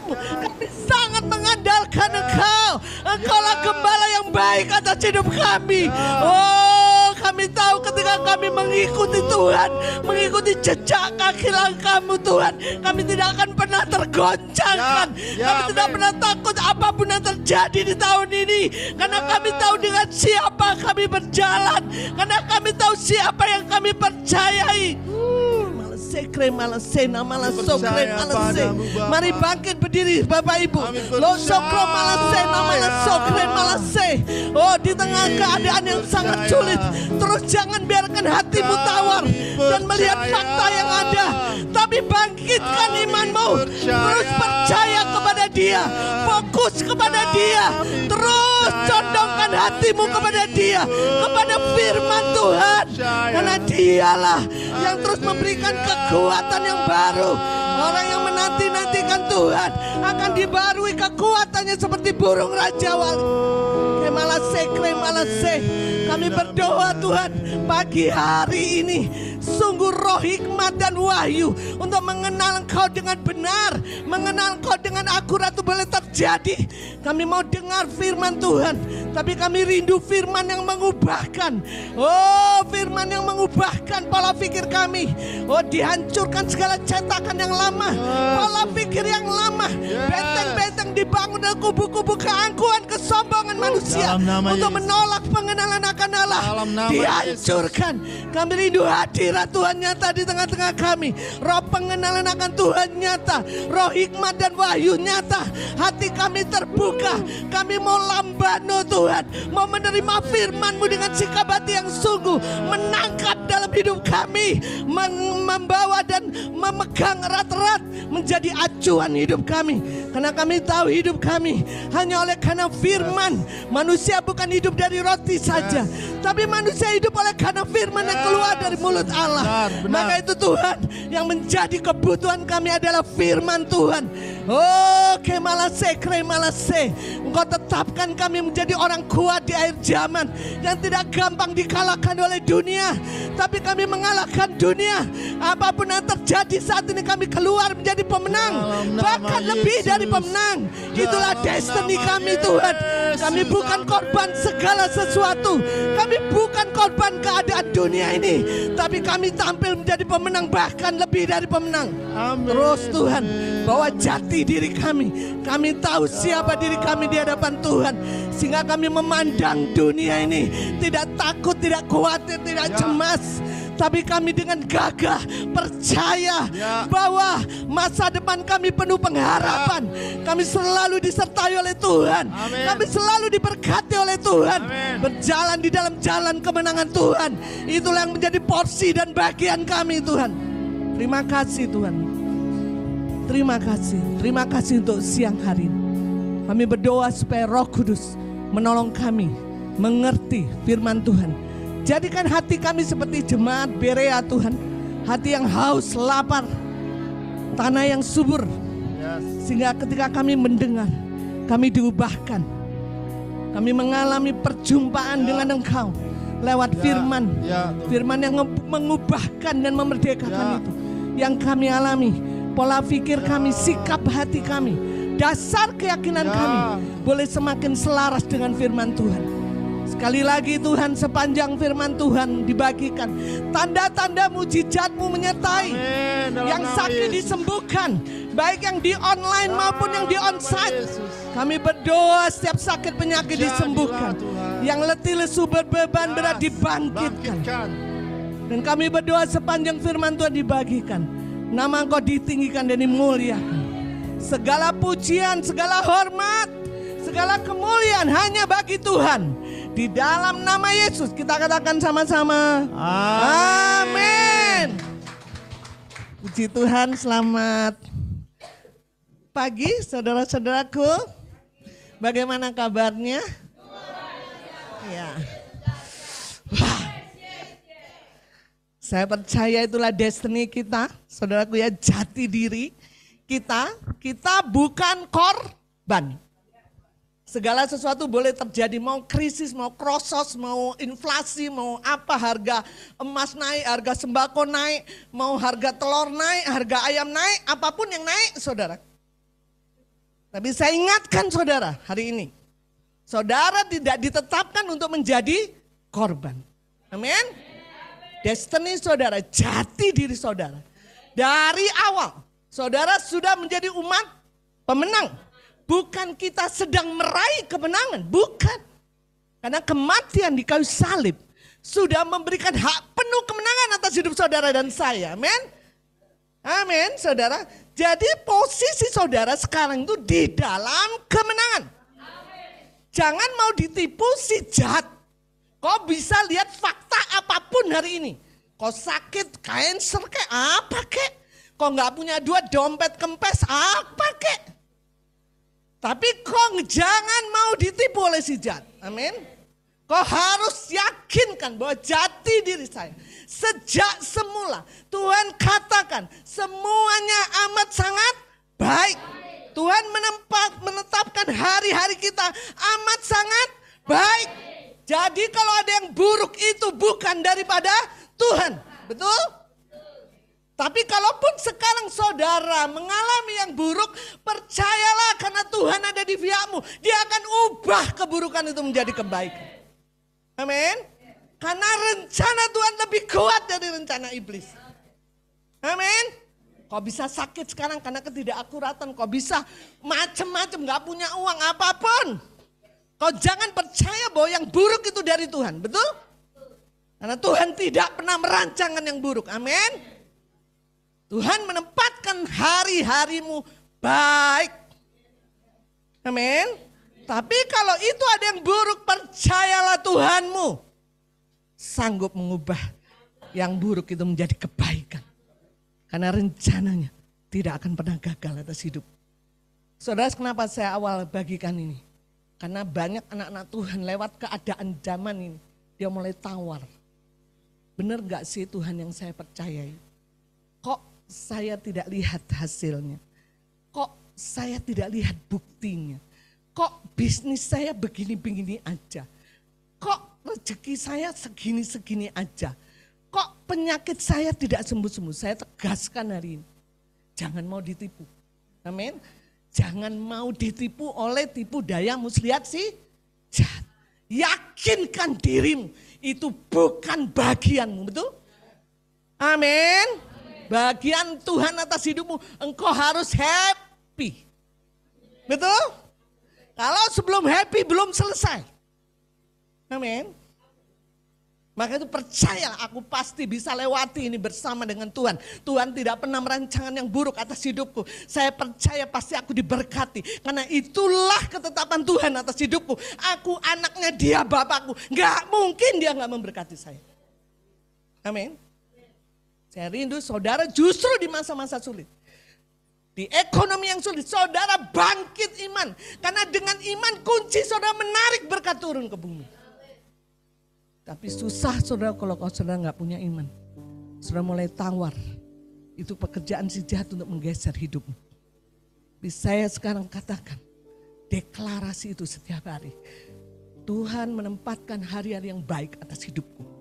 firman-Mu. Kami sangat mengandalkan Engkau. Engkaulah gembala yang baik atas hidup kami. Oh, kami tahu ketika kami mengikuti Tuhan, mengikuti jejak kaki langkah-Mu Tuhan, kami tidak akan pernah tergoncangkan. Kami tidak pernah takut apapun yang terjadi di tahun ini. Karena kami tahu dengan siapa kami berjalan. Karena kami tahu siapa yang kami percayai. Mari bangkit berdiri Bapak Ibu. Oh, di tengah keadaan yang sangat sulit, terus jangan biarkan hatimu tawar dan melihat fakta yang ada, tapi bangkitkan imanmu. Terus percaya kepada Dia, fokus kepada Dia, terus condongkan hatimu kepada Dia, kepada firman Tuhan. Karena Dialah yang terus memberikan kekuatan yang baru. Orang yang menanti-nantikan Tuhan akan dibarui kekuatannya seperti burung rajawali. Kami berdoa Tuhan, pagi hari ini sungguh roh hikmat dan wahyu untuk mengenal Engkau dengan benar, mengenal Engkau dengan akurat itu boleh terjadi. Kami mau dengar firman Tuhan, tapi kami rindu firman yang mengubahkan. Oh, firman yang mengubahkan pola pikir kami. Oh, dihancurkan segala cetakan yang lama, pola pikir yang lama, benteng-benteng dibangun dan kubu-kubu keangkuhan, kesombongan manusia untuk menolak pengenalan akan Allah dihancurkan. Kami rindu hadirat Tuhan nyata di tengah-tengah kami. Roh pengenalan akan Tuhan nyata, roh hikmat dan wahyu nyata. Hati kami terbuka, kami mau lambano Tuhan, mau menerima firman-Mu dengan sikap hati yang sungguh, menangkap dalam hidup kami, membawa dan memegang erat-erat menjadi acuan hidup kami. Karena kami tahu hidup kami hanya oleh karena firman. Manusia bukan hidup dari roti saja, tapi manusia hidup oleh karena firman yang keluar dari mulut Allah. Maka itu Tuhan, yang menjadi kebutuhan kami adalah firman Tuhan. Oh, kemalase. Engkau tetapkan kami menjadi orang kuat di akhir zaman, yang tidak gampang dikalahkan oleh dunia, tapi kami mengalahkan dunia. Apapun yang terjadi saat ini, kami keluar menjadi pemenang, bahkan lebih dari pemenang. Itulah destiny kami Tuhan. Kami bukan korban segala sesuatu, kami bukan korban keadaan dunia ini, tapi kami tampil menjadi pemenang, bahkan lebih dari pemenang. Terus Tuhan, bawa jati diri kami. Kami tahu siapa diri kami di hadapan Tuhan, sehingga kami memandang dunia ini tidak takut, tidak khawatir, tidak cemas, tapi kami dengan gagah percaya bahwa masa depan kami penuh pengharapan. Kami selalu disertai oleh Tuhan. Kami selalu diberkati oleh Tuhan. Berjalan di dalam jalan kemenangan Tuhan. Itulah yang menjadi porsi dan bagian kami Tuhan. Terima kasih Tuhan. Terima kasih. Terima kasih untuk siang hari ini. Kami berdoa supaya Roh Kudus menolong kami mengerti firman Tuhan. Jadikan hati kami seperti jemaat Berea Tuhan. Hati yang haus, lapar, tanah yang subur. Sehingga ketika kami mendengar, kami diubahkan. Kami mengalami perjumpaan dengan Engkau lewat firman. Firman yang mengubahkan dan memerdekakan itu. Yang kami alami, pola pikir kami, sikap hati kami, dasar keyakinan kami boleh semakin selaras dengan firman Tuhan. Sekali lagi Tuhan, sepanjang firman Tuhan dibagikan, tanda-tanda mujizat-Mu menyertai. Yang sakit disembuhkan, baik yang di online maupun yang di onsite. Kami berdoa setiap sakit penyakit disembuhkan, yang letih lesu berbeban berat dibangkitkan. Dan kami berdoa sepanjang firman Tuhan dibagikan, nama Engkau ditinggikan dan dimuliakan. Segala pujian, segala hormat, segala kemuliaan hanya bagi Tuhan. Di dalam nama Yesus kita katakan sama-sama, amin. Puji Tuhan, selamat pagi saudara-saudaraku. Bagaimana kabarnya? Ya. Saya percaya itulah destiny kita, saudaraku ya, jati diri kita. Kita bukan korban. Segala sesuatu boleh terjadi, mau krisis, mau krosos, mau inflasi, mau apa, harga emas naik, harga sembako naik, mau harga telur naik, harga ayam naik, apapun yang naik saudara. Tapi saya ingatkan saudara hari ini. Saudara tidak ditetapkan untuk menjadi korban. Amin. Destiny saudara, jati diri saudara. Dari awal, saudara sudah menjadi umat pemenang. Bukan kita sedang meraih kemenangan, bukan. Karena kematian di kayu salib sudah memberikan hak penuh kemenangan atas hidup saudara dan saya. Amin. Amin, saudara. Jadi posisi saudara sekarang itu di dalam kemenangan. Jangan mau ditipu si jahat. Kau bisa lihat fakta apapun hari ini. Kau sakit, cancer kek, apa kek. Kau gak punya duit, dompet kempes, apa kek. Tapi kau jangan mau ditipu oleh si jahat. Amin. Kau harus yakinkan bahwa jati diri saya. Sejak semula Tuhan katakan semuanya amat sangat baik. Tuhan menetapkan hari-hari kita amat sangat baik. Jadi kalau ada yang buruk itu bukan daripada Tuhan. Betul? Tapi kalaupun sekarang saudara mengalami yang buruk, percayalah karena Tuhan ada di pihakmu. Dia akan ubah keburukan itu menjadi kebaikan. Amin. Karena rencana Tuhan lebih kuat dari rencana iblis. Amin. Kau bisa sakit sekarang karena ketidakakuratan. Kau bisa macam-macam, gak punya uang apapun. Kau jangan percaya bahwa yang buruk itu dari Tuhan. Betul? Karena Tuhan tidak pernah merancangkan yang buruk. Amin. Tuhan menempatkan hari-harimu baik. Amin. Tapi kalau itu ada yang buruk, percayalah Tuhanmu sanggup mengubah yang buruk itu menjadi kebaikan. Karena rencananya tidak akan pernah gagal atas hidup. Saudara, kenapa saya awal bagikan ini? Karena banyak anak-anak Tuhan lewat keadaan zaman ini, dia mulai tawar. Benar gak sih Tuhan yang saya percayai? Kok saya tidak lihat hasilnya? Kok saya tidak lihat buktinya? Kok bisnis saya begini-begini aja? Kok rezeki saya segini-segini aja? Kok penyakit saya tidak sembuh-sembuh? Saya tegaskan hari ini. Jangan mau ditipu. Amin. Jangan mau ditipu oleh tipu daya muslihat si jahat. Yakinkan dirimu itu bukan bagianmu. Betul? Amin. Bagian Tuhan atas hidupmu. Engkau harus happy. Betul? Kalau sebelum happy belum selesai. Amin. Maka itu percayalah, aku pasti bisa lewati ini bersama dengan Tuhan. Tuhan tidak pernah merancangkan yang buruk atas hidupku. Saya percaya pasti aku diberkati. Karena itulah ketetapan Tuhan atas hidupku. Aku anaknya, dia bapakku. Gak mungkin dia gak memberkati saya. Amin. Saya rindu saudara justru di masa-masa sulit. Di ekonomi yang sulit, saudara bangkit iman. Karena dengan iman kunci saudara menarik berkat turun ke bumi. Tapi susah saudara kalau saudara gak punya iman. Saudara mulai tawar. Itu pekerjaan si jahat untuk menggeser hidupmu. Tapi saya sekarang katakan, deklarasi itu setiap hari. Tuhan menempatkan hari-hari yang baik atas hidupku.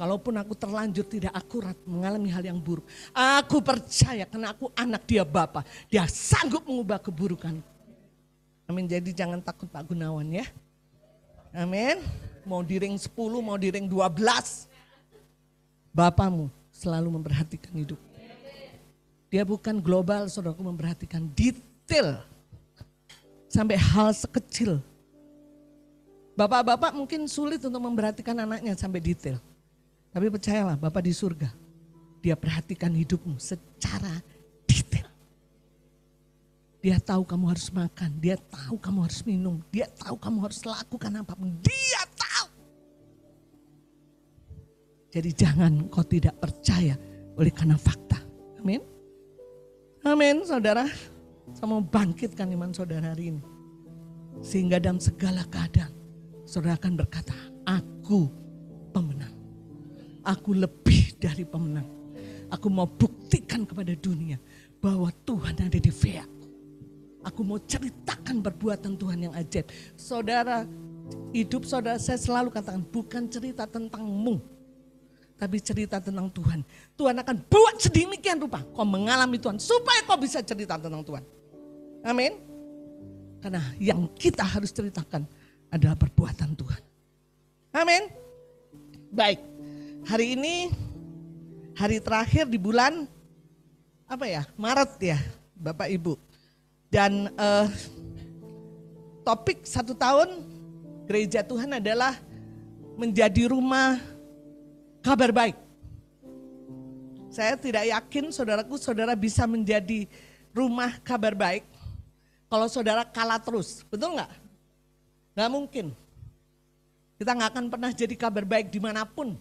Kalaupun aku terlanjur tidak akurat mengalami hal yang buruk. Aku percaya karena aku anak dia Bapa. Dia sanggup mengubah keburukan. Amin. Jadi jangan takut Pak Gunawan ya. Amin. Mau di ring 10, mau di ring 12. Bapamu selalu memperhatikan hidup. Dia bukan global, saudaraku, memperhatikan detail. Sampai hal sekecil. Bapak-bapak mungkin sulit untuk memperhatikan anaknya sampai detail. Tapi percayalah, Bapak di surga, dia perhatikan hidupmu secara detail. Dia tahu kamu harus makan, dia tahu kamu harus minum, dia tahu kamu harus lakukan apapun, dia tahu. Jadi jangan kau tidak percaya oleh karena fakta. Amin. Amin saudara. Saya mau bangkitkan iman saudara hari ini. Sehingga dalam segala keadaan saudara akan berkata, aku pemenang. Aku lebih dari pemenang. Aku mau buktikan kepada dunia bahwa Tuhan ada di pihak. Aku mau ceritakan perbuatan Tuhan yang ajaib. Saudara, hidup saudara saya selalu katakan bukan cerita tentangmu. Tapi cerita tentang Tuhan. Tuhan akan buat sedemikian rupa kau mengalami Tuhan. Supaya kau bisa cerita tentang Tuhan. Amin. Karena yang kita harus ceritakan adalah perbuatan Tuhan. Amin. Baik, hari ini hari terakhir di bulan Maret ya Bapak Ibu. Dan topik 1 tahun gereja Tuhan adalah menjadi rumah kabar baik. Saya tidak yakin saudara bisa menjadi rumah kabar baik kalau saudara kalah terus, betul nggak? Nggak mungkin. Kita nggak akan pernah jadi kabar baik dimanapun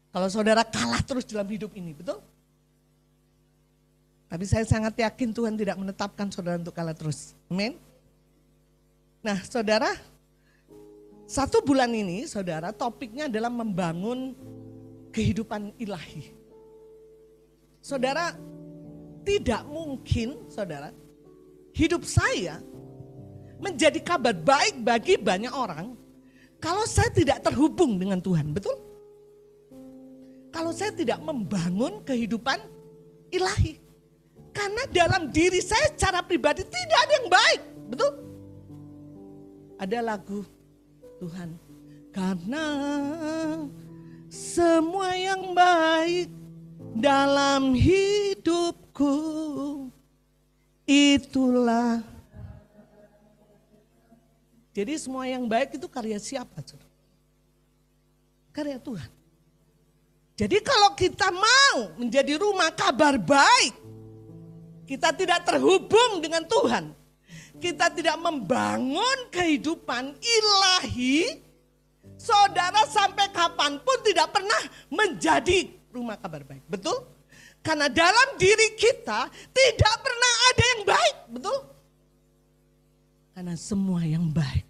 kalau saudara kalah terus dalam hidup ini, betul? Tapi saya sangat yakin Tuhan tidak menetapkan saudara untuk kalah terus. Amin. Nah saudara, 1 bulan ini saudara topiknya adalah membangun kehidupan ilahi. Saudara, tidak mungkin saudara hidup saya menjadi kabar baik bagi banyak orang kalau saya tidak terhubung dengan Tuhan, betul? Kalau saya tidak membangun kehidupan ilahi. Karena dalam diri saya secara pribadi tidak ada yang baik, betul? Ada lagu Tuhan, karena semua yang baik dalam hidupku itulah. Jadi semua yang baik itu karya siapa? Karya Tuhan. Jadi kalau kita mau menjadi rumah kabar baik, kita tidak terhubung dengan Tuhan, kita tidak membangun kehidupan ilahi, saudara sampai kapanpun tidak pernah menjadi rumah kabar baik. Betul? Karena dalam diri kita tidak pernah ada yang baik. Betul? Karena semua yang baik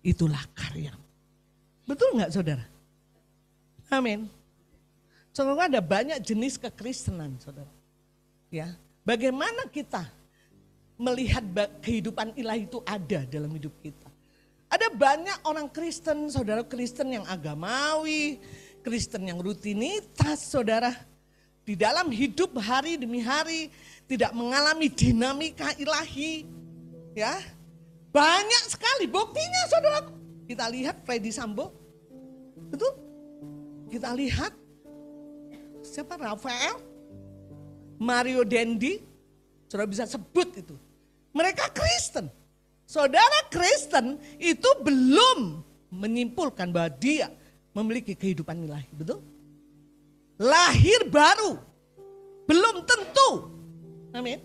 itulah karya. Betul nggak saudara? Amin. Saudara, ada banyak jenis kekristenan saudara. Ya, bagaimana kita melihat kehidupan ilahi itu ada dalam hidup kita. Ada banyak orang Kristen, saudara Kristen yang agamawi, Kristen yang rutinitas saudara. Di dalam hidup hari demi hari tidak mengalami dinamika ilahi. Ya, banyak sekali buktinya saudara. Kita lihat Freddy Sambo, betul? Kita lihat siapa, Rafael, Mario Dendi, saudara bisa sebut itu. Mereka Kristen. Saudara Kristen itu belum menyimpulkan bahwa dia memiliki kehidupan ilahi, betul? Lahir baru, belum tentu, amin,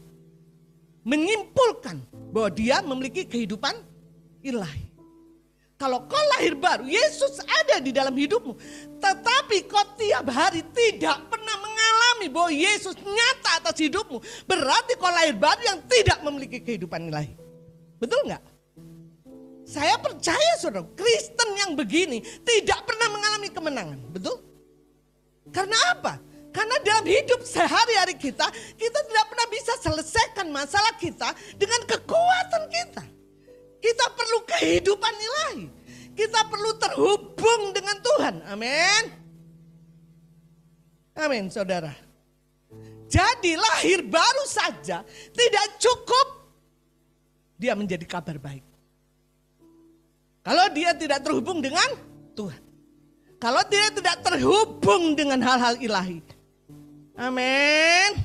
menyimpulkan bahwa dia memiliki kehidupan ilahi. Kalau kau lahir baru, Yesus ada di dalam hidupmu, tetapi kau tiap hari tidak pernah mengalami bahwa Yesus nyata atas hidupmu, berarti kau lahir baru yang tidak memiliki kehidupan ilahi. Betul nggak? Saya percaya saudara, Kristen yang begini tidak pernah mengalami kemenangan, betul? Karena apa? Karena dalam hidup sehari-hari kita tidak pernah bisa selesaikan masalah kita dengan kekuatan kita. Kita perlu kehidupan ilahi. Kita perlu terhubung dengan Tuhan. Amin. Amin saudara. Jadi lahir baru saja tidak cukup dia menjadi kabar baik. Kalau dia tidak terhubung dengan Tuhan. Kalau dia tidak terhubung dengan hal-hal ilahi. Amin.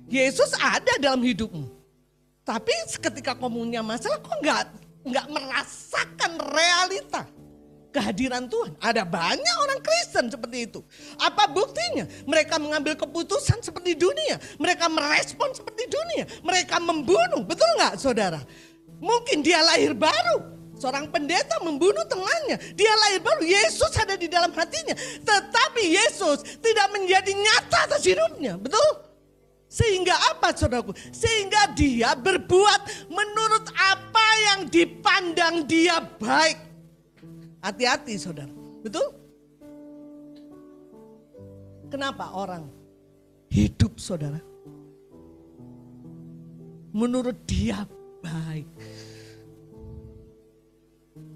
Yesus ada dalam hidupmu. Tapi ketika kau punya masalah, kau enggak merasakan realita kehadiran Tuhan. Ada banyak orang Kristen seperti itu. Apa buktinya? Mereka mengambil keputusan seperti dunia. Mereka merespon seperti dunia. Mereka membunuh. Betul nggak saudara? Mungkin dia lahir baru. Seorang pendeta membunuh temannya. Dia lahir baru. Yesus ada di dalam hatinya. Tetapi Yesus tidak menjadi nyata atas hidupnya. Betul? Sehingga apa saudaraku? Sehingga dia berbuat menurut apa yang dipandang dia baik. Hati-hati saudara. Betul? Kenapa orang hidup saudara menurut dia baik?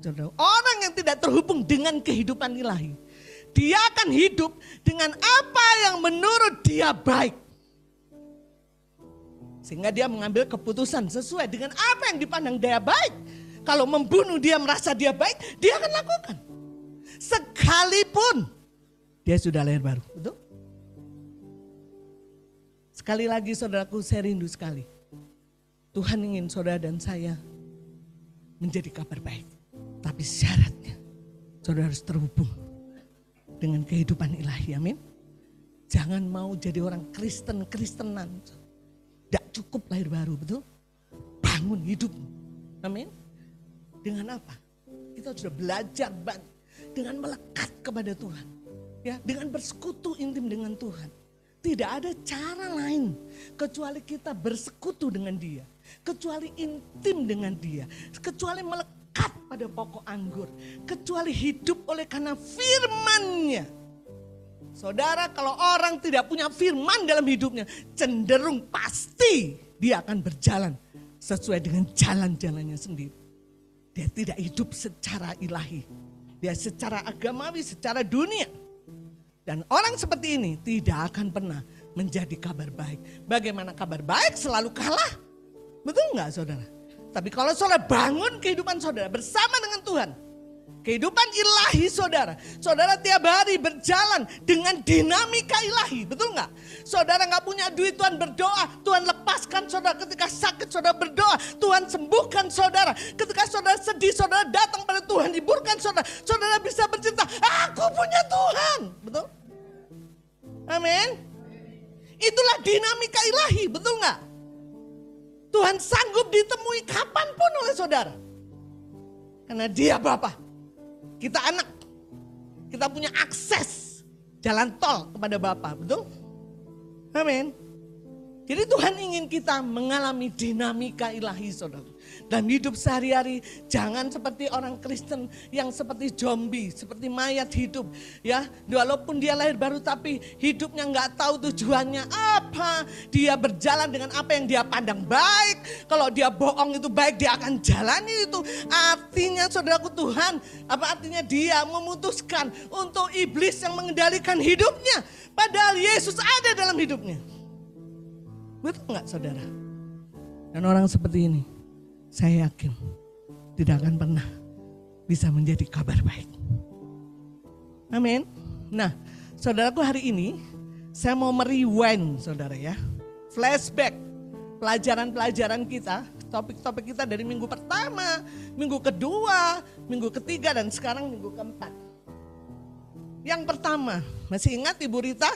Saudara, orang yang tidak terhubung dengan kehidupan ilahi, dia akan hidup dengan apa yang menurut dia baik. Sehingga dia mengambil keputusan sesuai dengan apa yang dipandang dia baik. Kalau membunuh dia merasa dia baik, dia akan lakukan. Sekalipun dia sudah lahir baru. Betul? Sekali lagi saudaraku, saya rindu sekali. Tuhan ingin saudara dan saya menjadi kabar baik. Tapi syaratnya saudara harus terhubung dengan kehidupan ilahi. Amin. Jangan mau jadi orang Kristen-Kristenan. Tidak cukup lahir baru, betul? Bangun hidup. Amin. Dengan apa? Kita sudah belajar banyak. Dengan melekat kepada Tuhan. Ya, dengan bersekutu intim dengan Tuhan. Tidak ada cara lain kecuali kita bersekutu dengan Dia. Kecuali intim dengan Dia. Kecuali melekat pada pokok anggur. Kecuali hidup oleh karena firman-Nya. Saudara, kalau orang tidak punya firman dalam hidupnya, cenderung pasti dia akan berjalan sesuai dengan jalan-jalannya sendiri. Dia tidak hidup secara ilahi. Dia secara agamawi, secara dunia. Dan orang seperti ini tidak akan pernah menjadi kabar baik. Bagaimana kabar baik selalu kalah? Betul enggak saudara? Tapi kalau saudara bangun kehidupan saudara bersama dengan Tuhan, kehidupan ilahi saudara. Saudara tiap hari berjalan dengan dinamika ilahi. Betul gak? Saudara gak punya duit, Tuhan berdoa. Tuhan lepaskan saudara. Ketika sakit saudara berdoa. Tuhan sembuhkan saudara. Ketika saudara sedih saudara datang pada Tuhan. Hiburkan saudara. Saudara bisa bercerita, aku punya Tuhan. Betul? Amin. Itulah dinamika ilahi. Betul gak? Tuhan sanggup ditemui kapanpun oleh saudara. Karena Dia Bapa. Kita anak, kita punya akses jalan tol kepada Bapa, betul? Amin. Jadi Tuhan ingin kita mengalami dinamika ilahi saudara. Dalam hidup sehari-hari jangan seperti orang Kristen yang seperti zombie, seperti mayat hidup. Ya, walaupun dia lahir baru tapi hidupnya nggak tahu tujuannya apa. Dia berjalan dengan apa yang dia pandang baik. Kalau dia bohong itu baik, dia akan jalani itu. Artinya saudaraku Tuhan, apa artinya dia memutuskan untuk iblis yang mengendalikan hidupnya. Padahal Yesus ada dalam hidupnya. Betul nggak saudara? Dan orang seperti ini, saya yakin tidak akan pernah bisa menjadi kabar baik. Amin. Nah, saudaraku hari ini saya mau merewind saudara ya. Flashback pelajaran-pelajaran kita, topik-topik kita dari minggu pertama, minggu kedua, minggu ketiga dan sekarang minggu keempat. Yang pertama, masih ingat Ibu Rita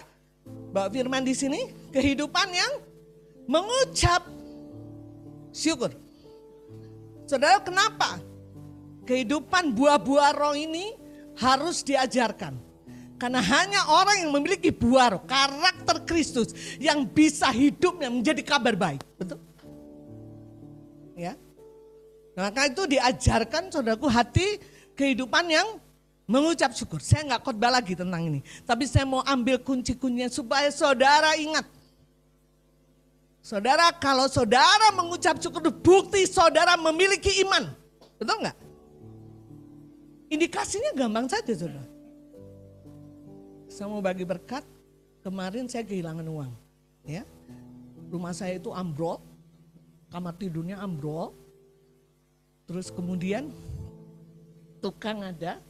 bawa firman di sini, kehidupan yang mengucap syukur. Saudara, kenapa kehidupan buah-buah roh ini harus diajarkan? Karena hanya orang yang memiliki buah roh, karakter Kristus yang bisa hidupnya menjadi kabar baik. Betul? Ya. Maka itu diajarkan saudaraku hati kehidupan yang mengucap syukur. Saya nggak khotbah lagi tentang ini. Tapi saya mau ambil kunci-kuncinya supaya saudara ingat. Saudara, kalau saudara mengucap syukur, bukti saudara memiliki iman. Betul nggak? Indikasinya gampang saja saudara. Saya mau bagi berkat, kemarin saya kehilangan uang. Ya, rumah saya itu ambrol, kamar tidurnya ambrol. Terus kemudian tukang ada,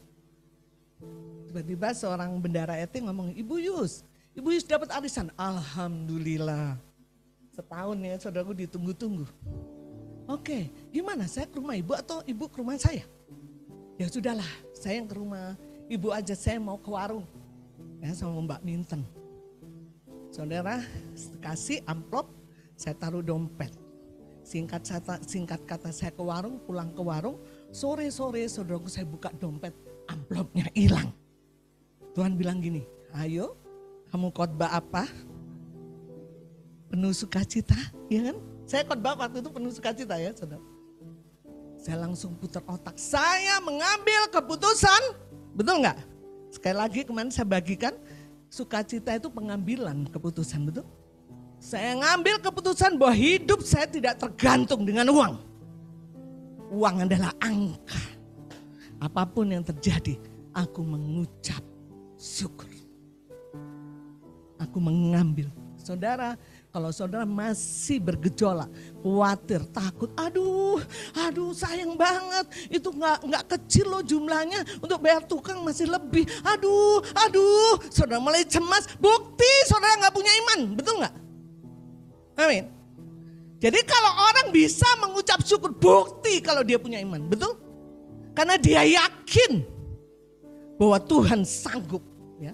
tiba-tiba seorang bendara RT ngomong, Ibu Yus dapat arisan. Alhamdulillah. Setahun ya saudaraku ditunggu-tunggu. Oke, gimana saya ke rumah ibu atau ibu ke rumah saya? Ya sudahlah, saya yang ke rumah ibu aja, saya mau ke warung. Ya sama Mbak Minten. Saudara kasih amplop, saya taruh dompet. Singkat kata saya ke warung, pulang ke warung. Sore-sore saudaraku saya buka dompet, amplopnya hilang. Tuhan bilang gini, ayo kamu khotbah apa? Penuh sukacita, ya kan? Saya khotbah waktu itu penuh sukacita ya saudara. Saya langsung putar otak, saya mengambil keputusan, betul nggak? Sekali lagi kemarin saya bagikan, sukacita itu pengambilan keputusan, betul? Saya ngambil keputusan bahwa hidup saya tidak tergantung dengan uang. Uang adalah angka. Apapun yang terjadi, aku mengucap syukur. Aku mengambil. Saudara, Kalau saudara masih bergejolak, khawatir, takut, aduh sayang banget, itu nggak kecil loh jumlahnya, untuk bayar tukang masih lebih, aduh, saudara mulai cemas, bukti saudara nggak punya iman, betul nggak? Amin. Jadi kalau orang bisa mengucap syukur, bukti kalau dia punya iman, betul? Karena dia yakin bahwa Tuhan sanggup, ya.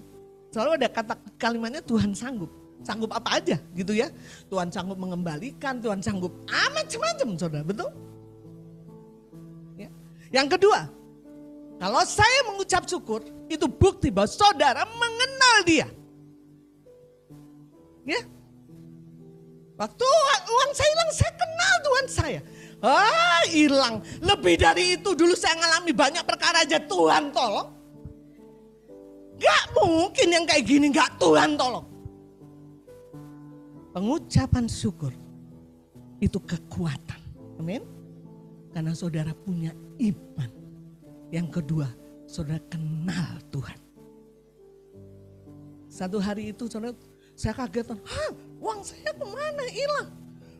Selalu ada kata kalimatnya Tuhan sanggup. Sanggup apa aja gitu ya. Tuhan sanggup mengembalikan, Tuhan sanggup macam-macam saudara, betul? Ya. Yang kedua, kalau saya mengucap syukur, itu bukti bahwa saudara mengenal dia. Ya. Waktu uang saya hilang, saya kenal Tuhan saya. Hilang. Lebih dari itu, dulu saya ngalami banyak perkara aja, Tuhan tolong. Gak mungkin yang kayak gini gak Tuhan tolong. Pengucapan syukur itu kekuatan. Amin. Karena saudara punya iman. Yang kedua, saudara kenal Tuhan. Satu hari itu saudara, saya kaget. Uang saya kemana hilang?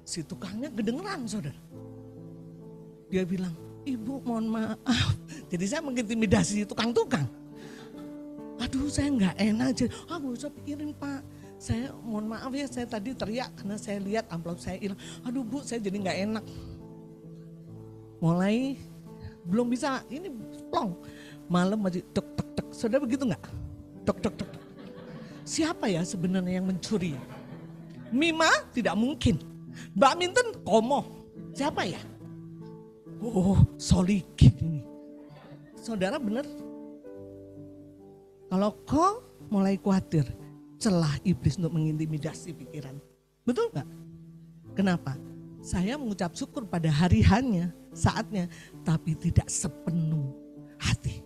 Si tukangnya kedengeran saudara. Dia bilang, ibu mohon maaf. Jadi saya mengintimidasi tukang-tukang. Aduh saya gak enak aja. Gak usah pikirin pak. Saya mohon maaf ya, saya tadi teriak karena saya lihat amplop saya hilang. Aduh bu, saya jadi gak enak. Mulai belum bisa, ini plong. Malam aja tek tek tek. Saudara begitu gak? Tek tek tek. Siapa ya sebenarnya yang mencuri? Mima tidak mungkin. Mbak Minten komo. Siapa ya? Oh Solikin ini. Saudara benar? Kalau kau mulai khawatir, celah iblis untuk mengintimidasi pikiran. Betul gak? Kenapa? Saya mengucap syukur pada hari hanya, saatnya, tapi tidak sepenuh hati.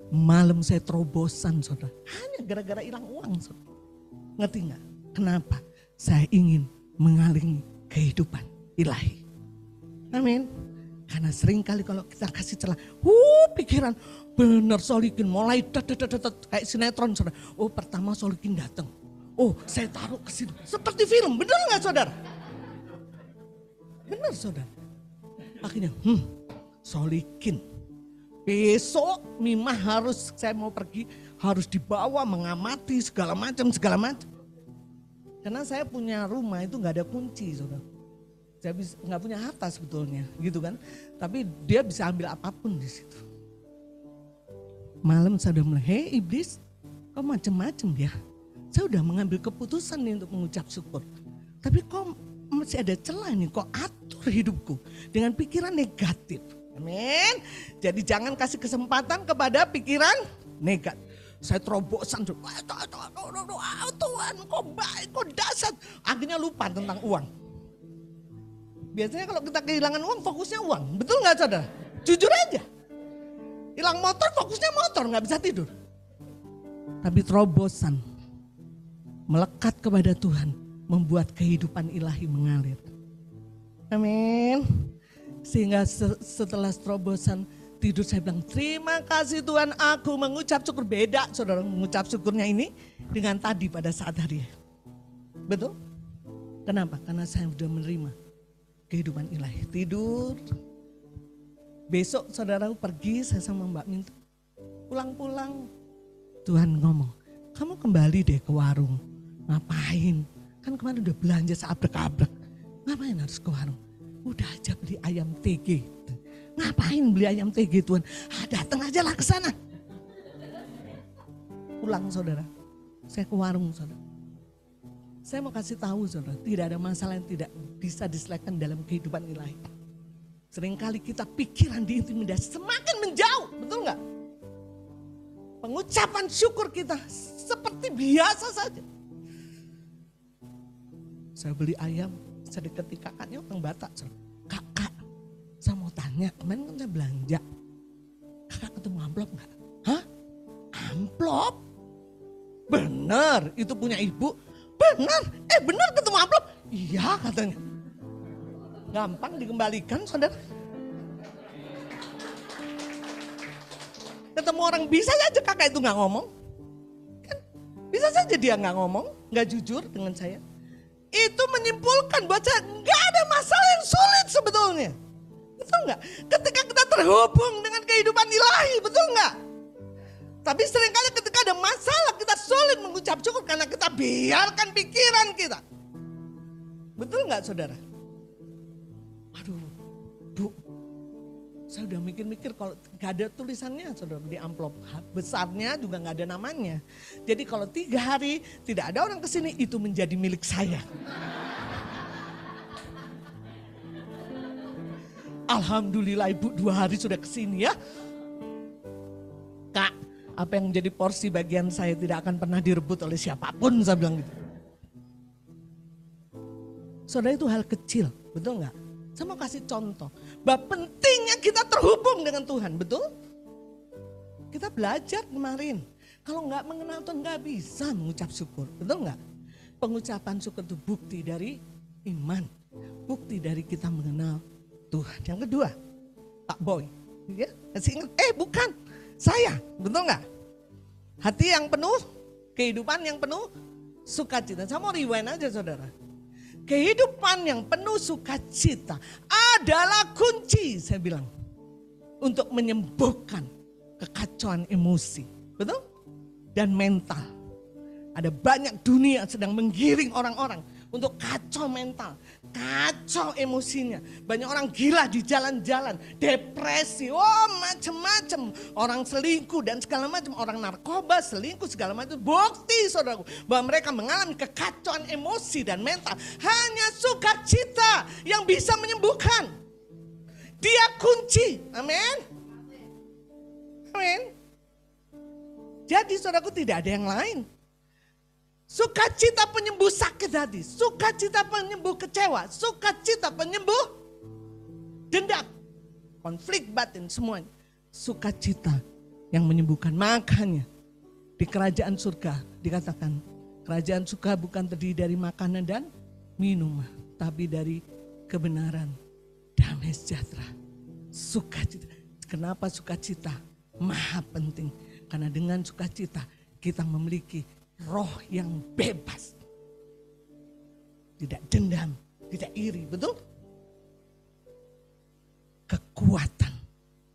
Malam saya terobosan saudara, hanya gara-gara hilang uang saudara. Ngerti gak? Kenapa? Saya ingin mengalingi kehidupan ilahi. Amin. Karena seringkali kalau kita kasih celah, pikiran benar Solikin mulai kayak sinetron saudara. Oh pertama Solikin datang. Oh saya taruh ke sini. Seperti film, benar nggak saudara? Benar saudara. Akhirnya Solikin. Besok Mima harus, saya mau pergi, harus dibawa mengamati segala macam. Karena saya punya rumah itu nggak ada kunci saudara. Saya nggak punya harta sebetulnya, gitu kan? Tapi dia bisa ambil apapun di situ. Malam saya udah mulai, hei iblis, kau macam-macam ya. Saya udah mengambil keputusan nih untuk mengucap syukur. Tapi kau masih ada celah nih, kau atur hidupku dengan pikiran negatif. Amin. Jadi jangan kasih kesempatan kepada pikiran negatif. Saya terobosan, Tuhan kau baik, kau dahsyat. Akhirnya lupa tentang uang. Biasanya kalau kita kehilangan uang, fokusnya uang. Betul gak saudara? Jujur aja. Hilang motor, fokusnya motor, gak bisa tidur. Tapi terobosan, melekat kepada Tuhan, membuat kehidupan ilahi mengalir. Amin. Sehingga setelah terobosan tidur, saya bilang, terima kasih Tuhan, aku mengucap syukur. Beda saudara mengucap syukurnya ini dengan tadi pada saat hari. Betul? Kenapa? Karena saya sudah menerima kehidupan ilahi. Tidur. Besok saudara pergi, saya sama Mbak Minta. Pulang-pulang. Tuhan ngomong, kamu kembali deh ke warung. Ngapain? Kan kemarin udah belanja seabrek-abrek. Ngapain harus ke warung? Udah aja beli ayam TG. Ngapain beli ayam TG Tuhan? Datang aja lah ke sana. Pulang saudara. Saya ke warung saudara. Saya mau kasih tahu saudara, tidak ada masalah yang tidak bisa diselesaikan dalam kehidupan ilahi. Seringkali kita pikiran diintimidasi semakin menjauh, betul nggak? Pengucapan syukur kita seperti biasa saja. Saya beli ayam, saya deketi kakaknya orang Batak. Kakak, saya mau tanya, kemarin kan saya belanja. Kakak ketemu amplop nggak? Hah? Amplop? Bener, itu punya ibu. Benar, benar ketemu amplop. Iya katanya. Gampang dikembalikan saudara. Ketemu orang bisa saja kakak itu gak ngomong. Kan? Bisa saja dia gak ngomong, gak jujur dengan saya. Itu menyimpulkan bahwa nggak ada masalah yang sulit sebetulnya. Betul nggak? Ketika kita terhubung dengan kehidupan ilahi, betul nggak? Tapi seringkali ketika ada masalah kita sulit mengucap syukur karena kita biarkan pikiran kita. Betul nggak saudara? Aduh, Bu, saya udah mikir-mikir kalau gak ada tulisannya saudara di amplop besarnya juga gak ada namanya. Jadi kalau 3 hari tidak ada orang kesini itu menjadi milik saya. Alhamdulillah Ibu 2 hari sudah kesini ya. Kak, apa yang menjadi porsi bagian saya tidak akan pernah direbut oleh siapapun, saya bilang gitu. Saudara, itu hal kecil, betul nggak? Saya mau kasih contoh, bahwa pentingnya kita terhubung dengan Tuhan, betul? Kita belajar kemarin, kalau nggak mengenal Tuhan nggak bisa mengucap syukur, betul nggak? Pengucapan syukur itu bukti dari iman, bukti dari kita mengenal Tuhan. Yang kedua, Pak Boy, ya, kasih ingat, bukan, saya, betul nggak? Hati yang penuh, kehidupan yang penuh sukacita. Saya mau rewind aja saudara. Kehidupan yang penuh sukacita adalah kunci, saya bilang, untuk menyembuhkan kekacauan emosi, betul? Dan mental. Ada banyak dunia sedang menggiring orang-orang untuk kacau mental, kacau emosinya. Banyak orang gila di jalan-jalan, depresi, macam-macam. Orang selingkuh dan segala macam, orang narkoba, selingkuh segala macam. Bukti saudaraku bahwa mereka mengalami kekacauan emosi dan mental. Hanya sukacita yang bisa menyembuhkan. Dia kunci, amin. Amin. Jadi saudaraku tidak ada yang lain. Sukacita penyembuh sakit hati, sukacita penyembuh kecewa, sukacita penyembuh dendam, konflik batin, semuanya. Sukacita yang menyembuhkan. Makanya di kerajaan surga dikatakan, kerajaan surga bukan terdiri dari makanan dan minuman, tapi dari kebenaran, damai sejahtera, sukacita. Kenapa sukacita? Maha penting. Karena dengan sukacita kita memiliki roh yang bebas. Tidak dendam, tidak iri, betul? Kekuatan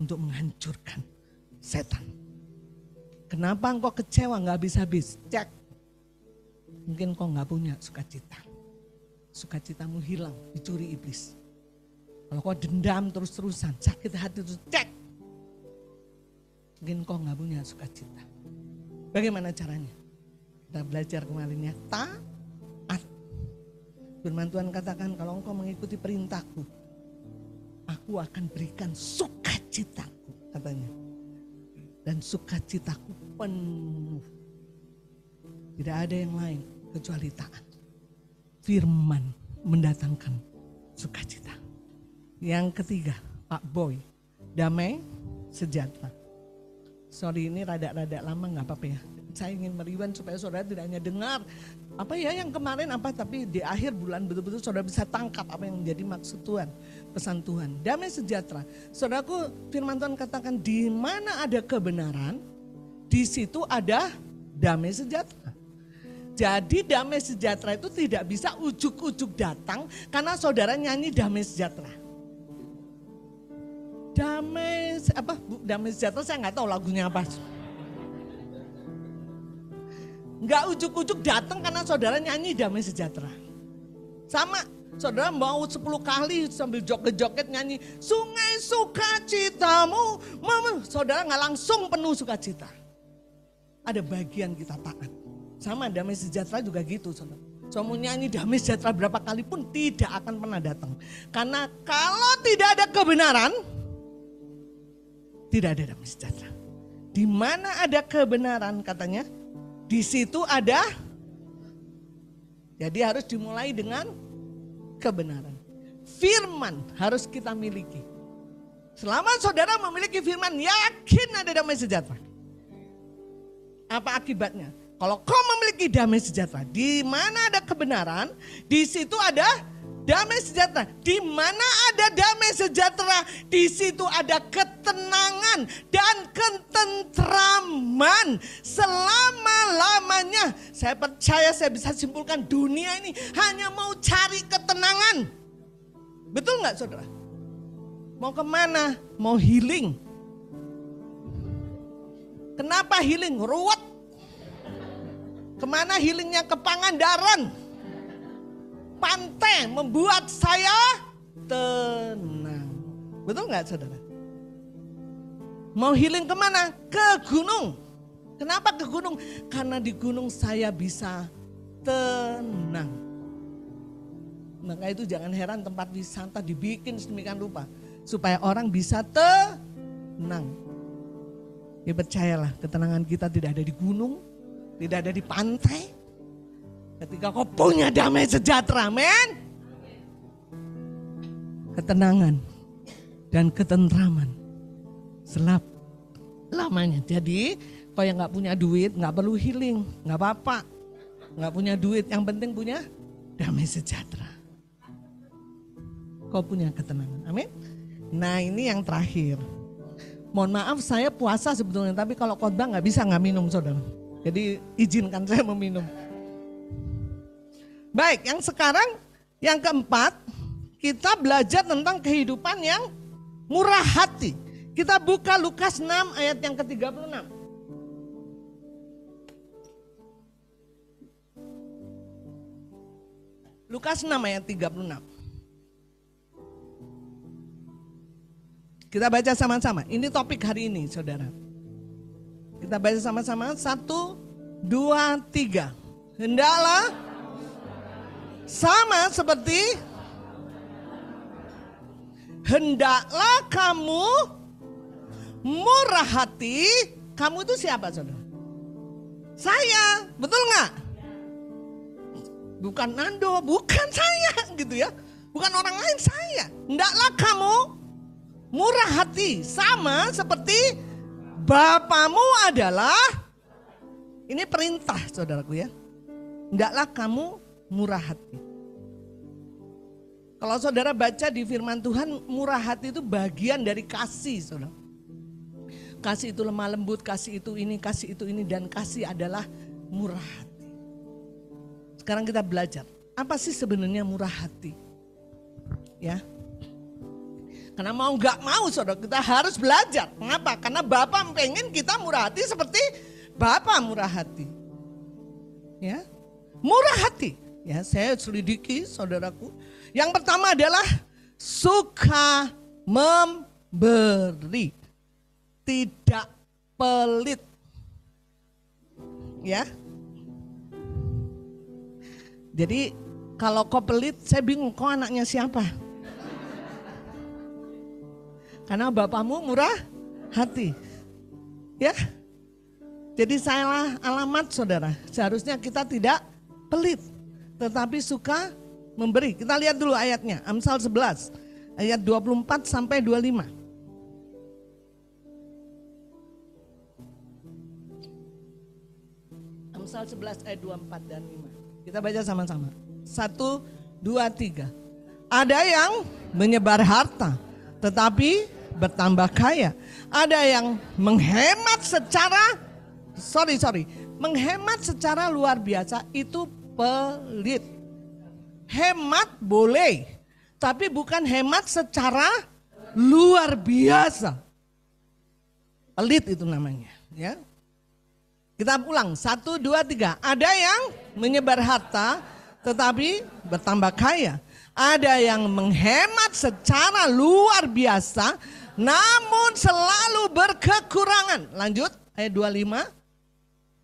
untuk menghancurkan setan. Kenapa engkau kecewa gak habis-habis? Cek. Mungkin kau gak punya sukacita. Sukacitamu hilang, dicuri iblis. Kalau kau dendam terus-terusan, sakit hati terus, cek. Mungkin kau gak punya sukacita. Bagaimana caranya? Kita belajar kemarin ya, taat. Firman Tuhan katakan kalau engkau mengikuti perintahku, aku akan berikan sukacitaku katanya. Dan sukacitaku penuh. Tidak ada yang lain kecuali taat. Firman mendatangkan sukacita. Yang ketiga, Pak Boy, damai sejahtera. Sorry ini rada-rada lama gak apa-apa ya. Saya ingin meriwan supaya saudara tidak hanya dengar apa ya yang kemarin apa, tapi di akhir bulan betul-betul saudara bisa tangkap apa yang menjadi maksud Tuhan, pesan Tuhan. Damai sejahtera. Saudaraku, firman Tuhan katakan di mana ada kebenaran, di situ ada damai sejahtera. Jadi damai sejahtera itu tidak bisa ujuk-ujuk datang karena saudara nyanyi damai sejahtera. Damai sejahtera saya nggak tahu lagunya apa. Nggak ujuk-ujuk datang karena saudara nyanyi damai sejahtera. Sama, saudara mau 10 kali sambil joget-joget nyanyi sungai sukacitamu, saudara nggak langsung penuh sukacita. Ada bagian kita taat. Sama damai sejahtera juga gitu saudara. So mau nyanyi damai sejahtera berapa kali pun tidak akan pernah datang. Karena kalau tidak ada kebenaran, tidak ada damai sejahtera. Di mana ada kebenaran katanya, di situ ada. Jadi harus dimulai dengan kebenaran. Firman harus kita miliki. Selama saudara memiliki firman, yakin ada damai sejahtera. Apa akibatnya? Kalau kau memiliki damai sejahtera, di mana ada kebenaran, di situ ada Damai sejahtera. Di mana ada damai sejahtera, di situ ada ketenangan dan ketentraman selama-lamanya. Saya percaya saya bisa simpulkan dunia ini hanya mau cari ketenangan. Betul nggak saudara? Mau kemana? Mau healing. Kenapa healing? Ruwet. Kemana healingnya? Ke Pangandaran. Pantai membuat saya tenang. Betul nggak saudara? Mau healing kemana? Ke gunung. Kenapa ke gunung? Karena di gunung saya bisa tenang. Maka itu jangan heran tempat wisata dibikin sedemikian rupa. Supaya orang bisa tenang. Ya percayalah, ketenangan kita tidak ada di gunung, tidak ada di pantai. Ketika kau punya damai sejahtera, men. Ketenangan dan ketentraman selama-lamanya. Jadi kau yang gak punya duit gak perlu healing, gak apa-apa. Gak punya duit, yang penting punya damai sejahtera. Kau punya ketenangan, amin. Nah ini yang terakhir. Mohon maaf saya puasa sebetulnya, tapi kalau khotbah gak bisa gak minum saudara. Jadi izinkan saya meminum. Baik, yang sekarang yang keempat, kita belajar tentang kehidupan yang murah hati. Kita buka Lukas 6 ayat yang ke-36. Lukas 6 ayat 36. Kita baca sama-sama. Ini topik hari ini, saudara. Kita baca sama-sama. 1, 2, 3. Hendaklah sama seperti hendaklah kamu murah hati. Kamu itu siapa saudara? Saya, betul nggak? Bukan Nando, bukan saya gitu ya. Bukan orang lain, saya. Hendaklah kamu murah hati sama seperti Bapamu adalah. Ini perintah saudaraku ya. Hendaklah kamu murah hati. Kalau saudara baca di firman Tuhan, murah hati itu bagian dari kasih, saudara. Kasih itu lemah lembut, kasih itu ini, dan kasih adalah murah hati. Sekarang kita belajar, apa sih sebenarnya murah hati? Ya. Karena mau nggak mau, saudara, kita harus belajar. Mengapa? Karena Bapa pengen kita murah hati seperti Bapa murah hati. Ya, murah hati. Ya, saya selidiki saudaraku. Yang pertama adalah suka memberi. Tidak pelit. Ya. Jadi kalau kau pelit, saya bingung kau anaknya siapa? Karena bapamu murah hati. Ya. Jadi salah alamat saudara. Seharusnya kita tidak pelit, tetapi suka memberi. Kita lihat dulu ayatnya, Amsal 11 ayat 24 sampai 25. Amsal 11 ayat 24 dan 5. Kita baca sama-sama. 1, 2, 3. Ada yang menyebar harta tetapi bertambah kaya. Ada yang menghemat secara luar biasa, itu pelit. Hemat boleh, tapi bukan hemat secara luar biasa. Pelit itu namanya, ya. Kita ulang, 1, 2, 3. Ada yang menyebar harta tetapi bertambah kaya. Ada yang menghemat secara luar biasa namun selalu berkekurangan. Lanjut ayat 25.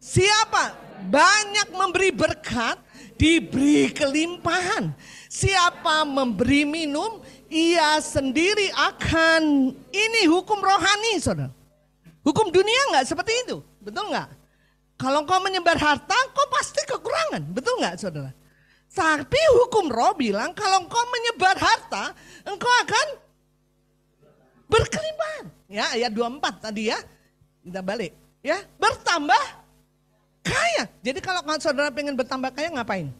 Siapa banyak memberi berkat, diberi kelimpahan. Siapa memberi minum, ia sendiri akan, ini hukum rohani saudara. Hukum dunia enggak seperti itu, betul enggak? Kalau kau menyebar harta, kau pasti kekurangan, betul enggak saudara? Tapi hukum roh bilang kalau kau menyebar harta, engkau akan berkelimpahan. Ya, ayat 24 tadi ya, kita balik. Ya, bertambah kaya. Jadi kalau saudara pengen bertambah kaya ngapain?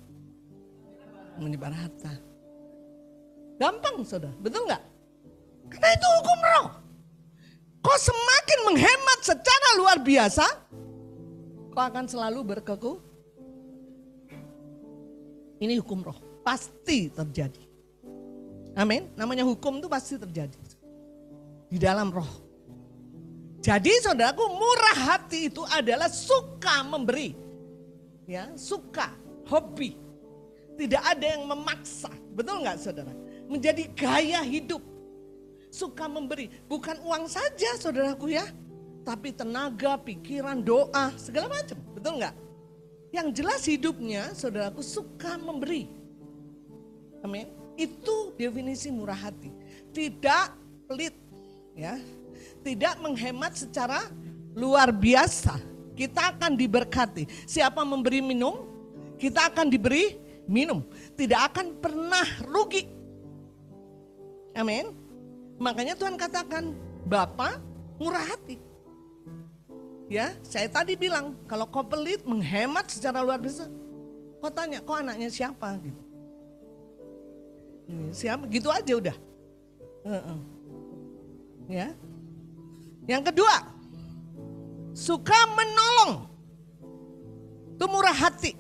Menyebar harta. Gampang saudara, betul nggak? Karena itu hukum roh. Kau semakin menghemat secara luar biasa, kau akan selalu berkekuh. Ini hukum roh, pasti terjadi. Amin, namanya hukum itu pasti terjadi. Di dalam roh. Jadi saudaraku, murah hati itu adalah suka memberi. Ya, suka, hobi. Tidak ada yang memaksa, betul nggak saudara? Menjadi gaya hidup. Suka memberi, bukan uang saja saudaraku ya. Tapi tenaga, pikiran, doa, segala macam, betul nggak? Yang jelas hidupnya saudaraku suka memberi. Amin. Itu definisi murah hati. Tidak pelit, ya. Tidak menghemat secara luar biasa. Kita akan diberkati. Siapa memberi minum, kita akan diberi minum. Tidak akan pernah rugi. Amin. Makanya Tuhan katakan, Bapa murah hati. Ya, saya tadi bilang, kalau kau pelit menghemat secara luar biasa, kau tanya, kau anaknya siapa? Gitu. Siapa? Gitu aja udah. Ya. Yang kedua, suka menolong. Itu murah hati.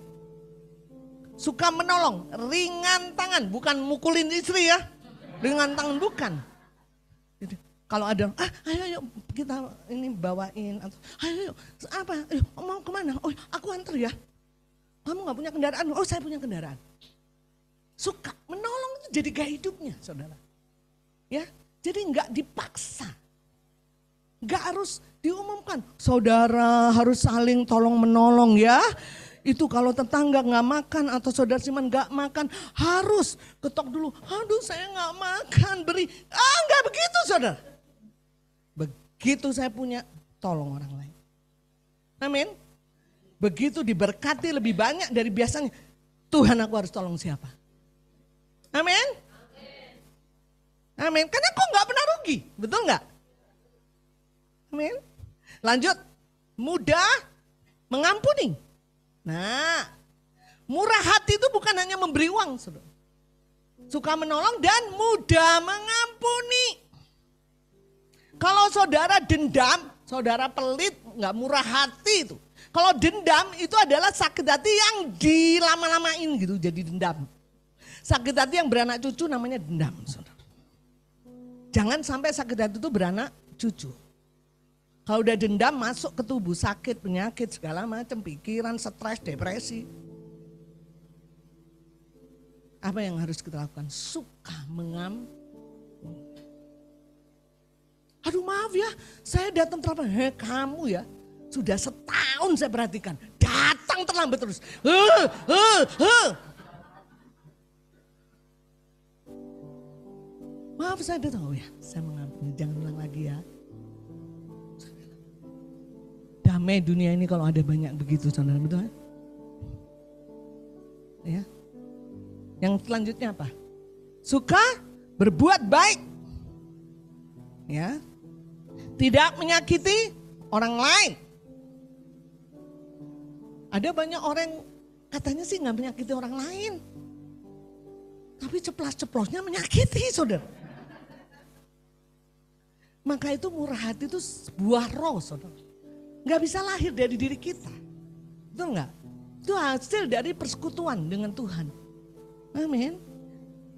Suka menolong, ringan tangan, bukan mukulin istri ya. Ringan tangan bukan. Jadi, kalau ada, ayo kita ini bawain, atau ayo apa, ayo, mau kemana? Oh aku antar ya. Kamu gak punya kendaraan? Oh saya punya kendaraan. Suka menolong itu jadi gaya hidupnya saudara. Ya, jadi gak dipaksa. Gak harus diumumkan. Saudara harus saling tolong menolong ya. Itu kalau tetangga gak makan atau saudara Siman gak makan, harus ketok dulu. Aduh saya gak makan, beri. Gak begitu saudara. Begitu saya punya, tolong orang lain. Amin. Begitu diberkati lebih banyak dari biasanya. Tuhan aku harus tolong siapa? Amin. Amin. Karena kok gak pernah rugi, betul gak? Amin. Lanjut, mudah mengampuni. Nah, murah hati itu bukan hanya memberi uang, saudara. Suka menolong dan mudah mengampuni. Kalau saudara dendam, saudara pelit, nggak murah hati itu. Kalau dendam itu adalah sakit hati yang dilama-lamain gitu, jadi dendam. Sakit hati yang beranak cucu namanya dendam, saudara. Jangan sampai sakit hati itu beranak cucu. Kalau udah dendam masuk ke tubuh, sakit, penyakit, segala macam, pikiran, stres, depresi. Apa yang harus kita lakukan? Suka mengampuni. Aduh maaf ya, saya datang terlambat. Kamu ya, sudah setahun saya perhatikan, datang terlambat terus. Maaf saya datang, oh ya saya mengampuni, jangan ulang lagi ya. Damai dunia ini kalau ada banyak begitu saudara, betul kan? Ya. Yang selanjutnya apa? Suka berbuat baik. Ya. Tidak menyakiti orang lain. Ada banyak orang katanya sih nggak menyakiti orang lain. Tapi ceplas-ceplosnya menyakiti saudara. Maka itu murah hati itu sebuah roh saudara. Nggak bisa lahir dari diri kita. Betul nggak? Itu hasil dari persekutuan dengan Tuhan. Amin.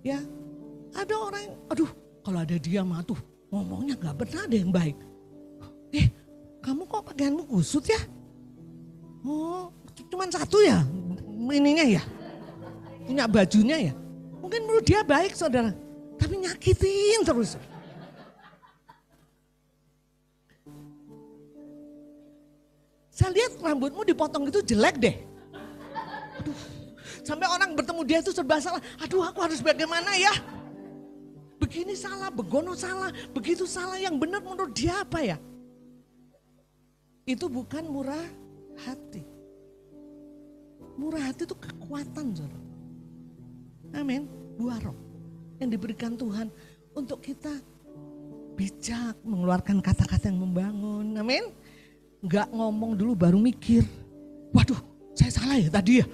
Ya, ada orang yang, aduh kalau ada dia mah tuh ngomongnya nggak pernah ada yang baik. Kamu kok pakaianmu kusut ya? Oh, cuman satu ya ininya ya. Punya bajunya ya. Mungkin menurut dia baik saudara. Tapi nyakitin terus. Saya lihat rambutmu dipotong gitu jelek deh. Aduh, sampai orang bertemu dia itu serba salah. Aduh aku harus bagaimana ya? Begini salah, begono salah, begitu salah, yang benar menurut dia apa ya? Itu bukan murah hati. Murah hati itu kekuatan saudara. Amin. Buah roh yang diberikan Tuhan untuk kita bijak mengeluarkan kata-kata yang membangun. Amin. Enggak ngomong dulu baru mikir. Waduh saya salah ya tadi ya.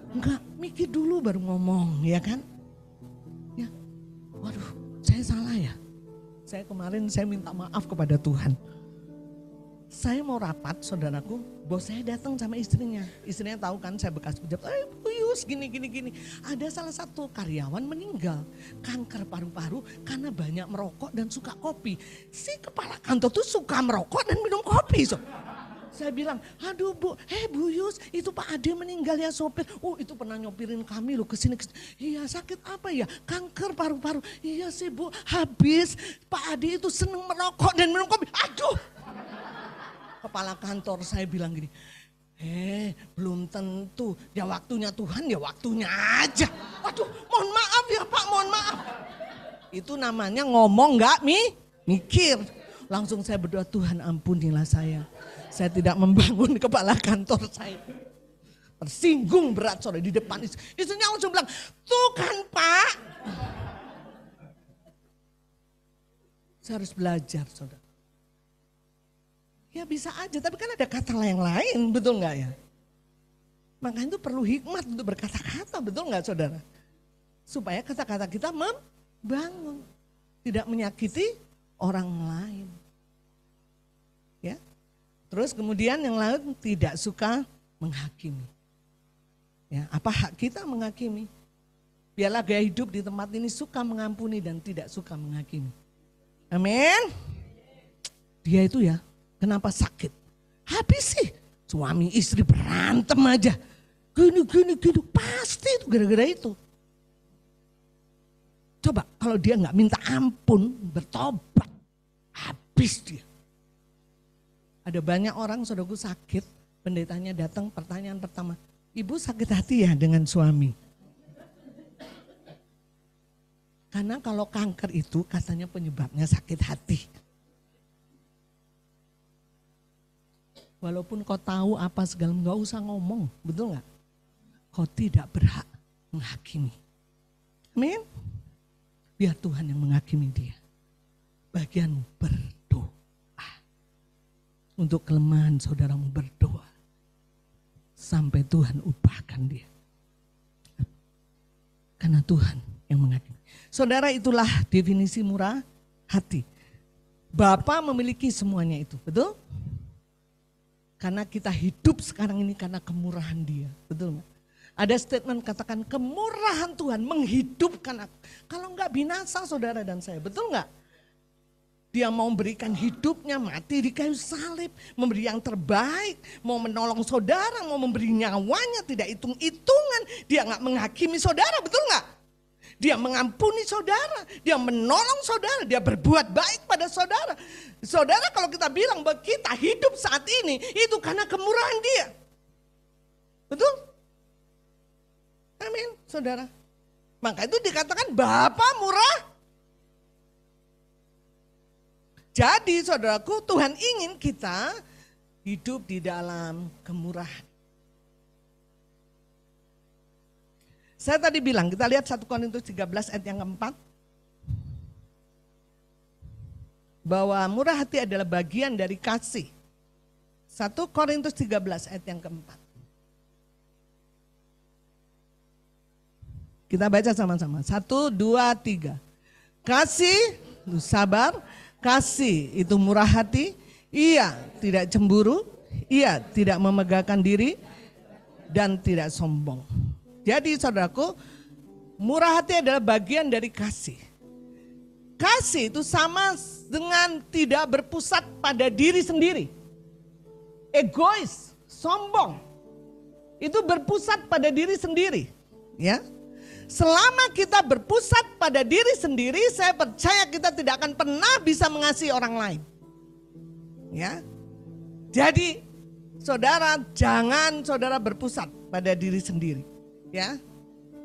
Enggak, mikir dulu baru ngomong ya kan. Ya. Waduh Saya minta maaf kepada Tuhan. Saya mau rapat, saudaraku, bos saya datang sama istrinya. Istrinya tahu kan saya bekas pejabat, Yus gini. Ada salah satu karyawan meninggal, kanker paru-paru karena banyak merokok dan suka kopi. Si kepala kantor tuh suka merokok dan minum kopi. Saya bilang, aduh Bu Yus, itu Pak Ade meninggal ya sopir. Oh itu pernah nyopirin kami loh kesini. Iya sakit apa ya? Kanker paru-paru. Iya sih Bu, habis Pak Ade itu seneng merokok dan minum kopi. Aduh. Kepala kantor saya bilang gini, belum tentu, ya waktunya Tuhan ya waktunya aja. Waduh mohon maaf ya Pak, mohon maaf. Itu namanya ngomong gak mikir. Langsung saya berdoa, Tuhan ampunilah saya. Saya tidak membangun kepala kantor saya. Tersinggung berat saudara di depan istrinya langsung bilang, tuh kan Pak. Saya harus belajar saudara. Ya bisa aja, tapi kan ada kata yang lain, betul nggak ya? Makanya itu perlu hikmat untuk berkata-kata, betul nggak saudara? Supaya kata-kata kita membangun, tidak menyakiti orang lain. Ya, terus kemudian yang lain tidak suka menghakimi. Ya, apa hak kita menghakimi? Biarlah gaya hidup di tempat ini suka mengampuni dan tidak suka menghakimi. Amin. Dia itu ya. Kenapa sakit? Habis sih suami istri berantem aja. Gini. Pasti itu gara-gara itu. Coba kalau dia gak minta ampun, bertobat. Habis dia. Ada banyak orang saudaraku sakit. Pendetanya datang pertanyaan pertama. Ibu sakit hati ya dengan suami? Karena kalau kanker itu katanya penyebabnya sakit hati. Walaupun kau tahu apa segala, gak usah ngomong, betul gak? Kau tidak berhak menghakimi. Amin. Biar Tuhan yang menghakimi dia. Bagianmu berdoa. Untuk kelemahan saudaramu berdoa. Sampai Tuhan ubahkan dia. Karena Tuhan yang menghakimi. Saudara, itulah definisi murah hati. Bapa memiliki semuanya itu, betul? Karena kita hidup sekarang ini karena kemurahan dia. Betul gak? Ada statement katakan kemurahan Tuhan menghidupkan aku. Kalau enggak binasa saudara dan saya. Betul gak? Dia mau memberikan hidupnya mati di kayu salib. Memberi yang terbaik. Mau menolong saudara. Mau memberi nyawanya. Tidak hitung-hitungan. Dia gak menghakimi saudara. Betul gak? Dia mengampuni saudara, dia menolong saudara, dia berbuat baik pada saudara. Saudara kalau kita bilang bahwa kita hidup saat ini, itu karena kemurahan dia. Betul? Amin, saudara. Maka itu dikatakan Bapa murah. Jadi saudaraku, Tuhan ingin kita hidup di dalam kemurahan. Saya tadi bilang, kita lihat 1 Korintus 13 ayat yang keempat. Bahwa murah hati adalah bagian dari kasih. 1 Korintus 13 ayat yang keempat. Kita baca sama-sama. 1, 2, 3. Kasih itu sabar, kasih itu murah hati, ia tidak cemburu, ia tidak memegahkan diri, dan tidak sombong. Jadi saudaraku, murah hati adalah bagian dari kasih. Kasih itu sama dengan tidak berpusat pada diri sendiri. Egois, sombong. Itu berpusat pada diri sendiri. Ya. Selama kita berpusat pada diri sendiri, saya percaya kita tidak akan pernah bisa mengasihi orang lain. Ya. Jadi saudara, jangan saudara berpusat pada diri sendiri. Ya,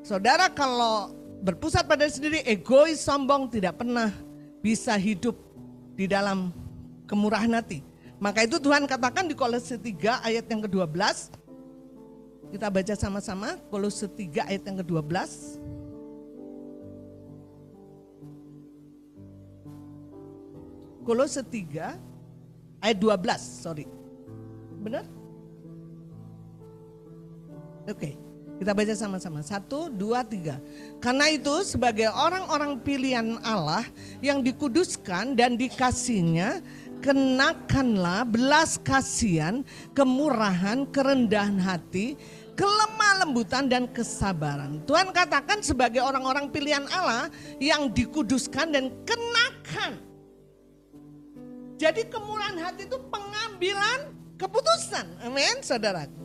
saudara kalau berpusat pada diri sendiri, egois, sombong, tidak pernah bisa hidup di dalam kemurahan hati. Maka itu Tuhan katakan di Kolose 3 ayat yang ke-12. Kita baca sama-sama Kolose 3 ayat yang ke-12. Kolose 3 ayat 12, sorry. Benar? Oke. Kita baca sama-sama. 1, 2, 3. Karena itu sebagai orang-orang pilihan Allah yang dikuduskan dan dikasihnya, kenakanlah belas kasihan, kemurahan, kerendahan hati, kelemah lembutan dan kesabaran. Tuhan katakan sebagai orang-orang pilihan Allah yang dikuduskan dan kenakan. Jadi kemurahan hati itu pengambilan keputusan. Amin, saudaraku.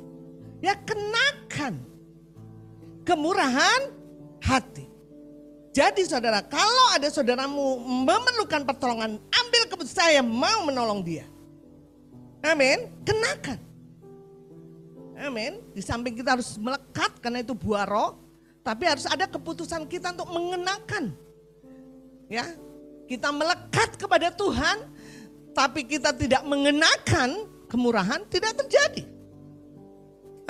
Ya, kenakan kemurahan hati. Jadi saudara, kalau ada saudaramu memerlukan pertolongan, ambil keputusan, saya mau menolong dia. Amin, kenakan. Amin. Di samping kita harus melekat karena itu buah roh, tapi harus ada keputusan kita untuk mengenakan. Ya, kita melekat kepada Tuhan, tapi kita tidak mengenakan kemurahan, tidak terjadi.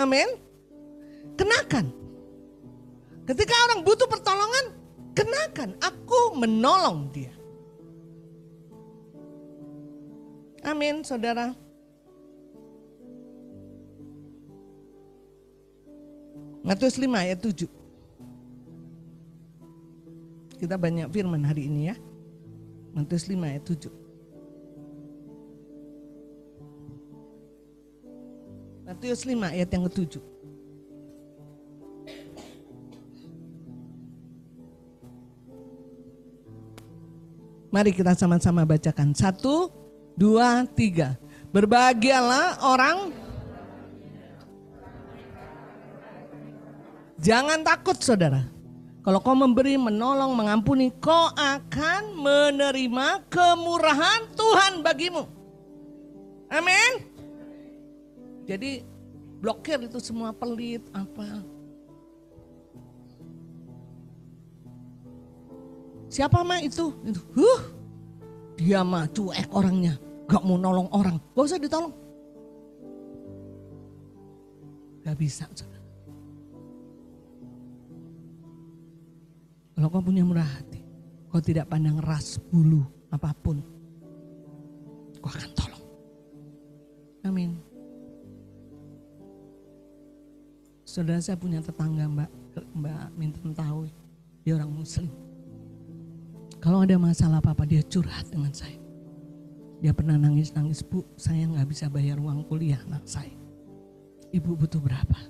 Amin. Kenakan. Ketika orang butuh pertolongan, kenakan, aku menolong dia. Amin, saudara. Matius 5 ayat 7. Kita banyak firman hari ini ya. Matius 5 ayat 7. Matius 5 ayat yang ke-7. Mari kita sama-sama bacakan. 1, 2, 3. Berbahagialah orang. Jangan takut saudara. Kalau kau memberi, menolong, mengampuni, kau akan menerima kemurahan Tuhan bagimu. Amin. Jadi blokir itu semua pelit apa. Siapa mah itu? Dia mah cuek orangnya. Gak mau nolong orang. Gak usah ditolong. Gak bisa saudara. Kalau kau punya murah hati, kau tidak pandang ras bulu apapun, kau akan tolong. Amin. Saudara, saya punya tetangga Mbak Minten tahu, dia orang Muslim. Kalau ada masalah apa-apa dia curhat dengan saya. Dia pernah nangis-nangis, Bu, saya gak bisa bayar uang kuliah anak saya. Ibu butuh berapa?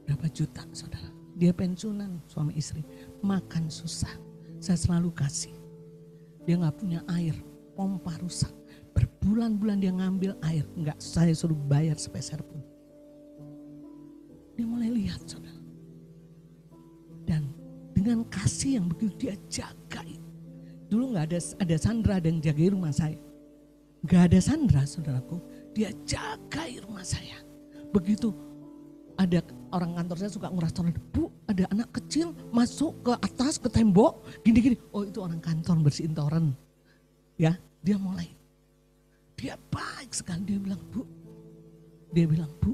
Berapa juta saudara? Dia pensiunan, suami istri, makan susah. Saya selalu kasih. Dia gak punya air, pompa rusak. Berbulan-bulan dia ngambil air, enggak saya suruh bayar sepeser pun. Dia mulai lihat saudara. Dan dengan kasih yang begitu dia jagai. Dulu gak ada Sandra yang jagai rumah saya. Gak ada Sandra saudaraku, dia jagai rumah saya. Begitu ada orang kantor saya suka nguras toilet, Bu, ada anak kecil masuk ke atas ke tembok gini-gini. Oh, itu orang kantor bersihin toren. Ya, dia mulai. Dia baik sekali, dia bilang, Bu,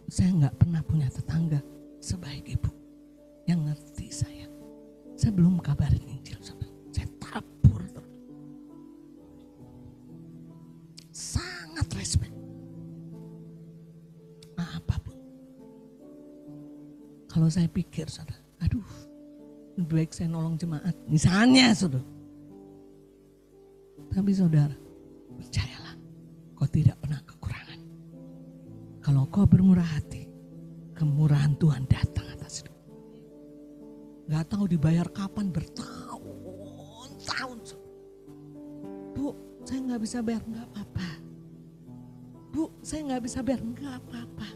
saya nggak pernah punya tetangga sebaik Ibu yang ngerti saya. Saya belum kabarin Injil, saya tabur terus. Sangat respect. Apapun. Kalau saya pikir, saudara, aduh, lebih baik saya nolong jemaat. Misalnya, saudara. Tapi saudara, percayalah, kau tidak pernah kekurangan. Kalau kau bermurah hati, kemurahan Tuhan datang atas hidup. Gak tahu dibayar kapan, bertahun-tahun. Bu, saya gak bisa bayar, gak apa-apa. Bu, saya gak bisa bayar, gak apa-apa.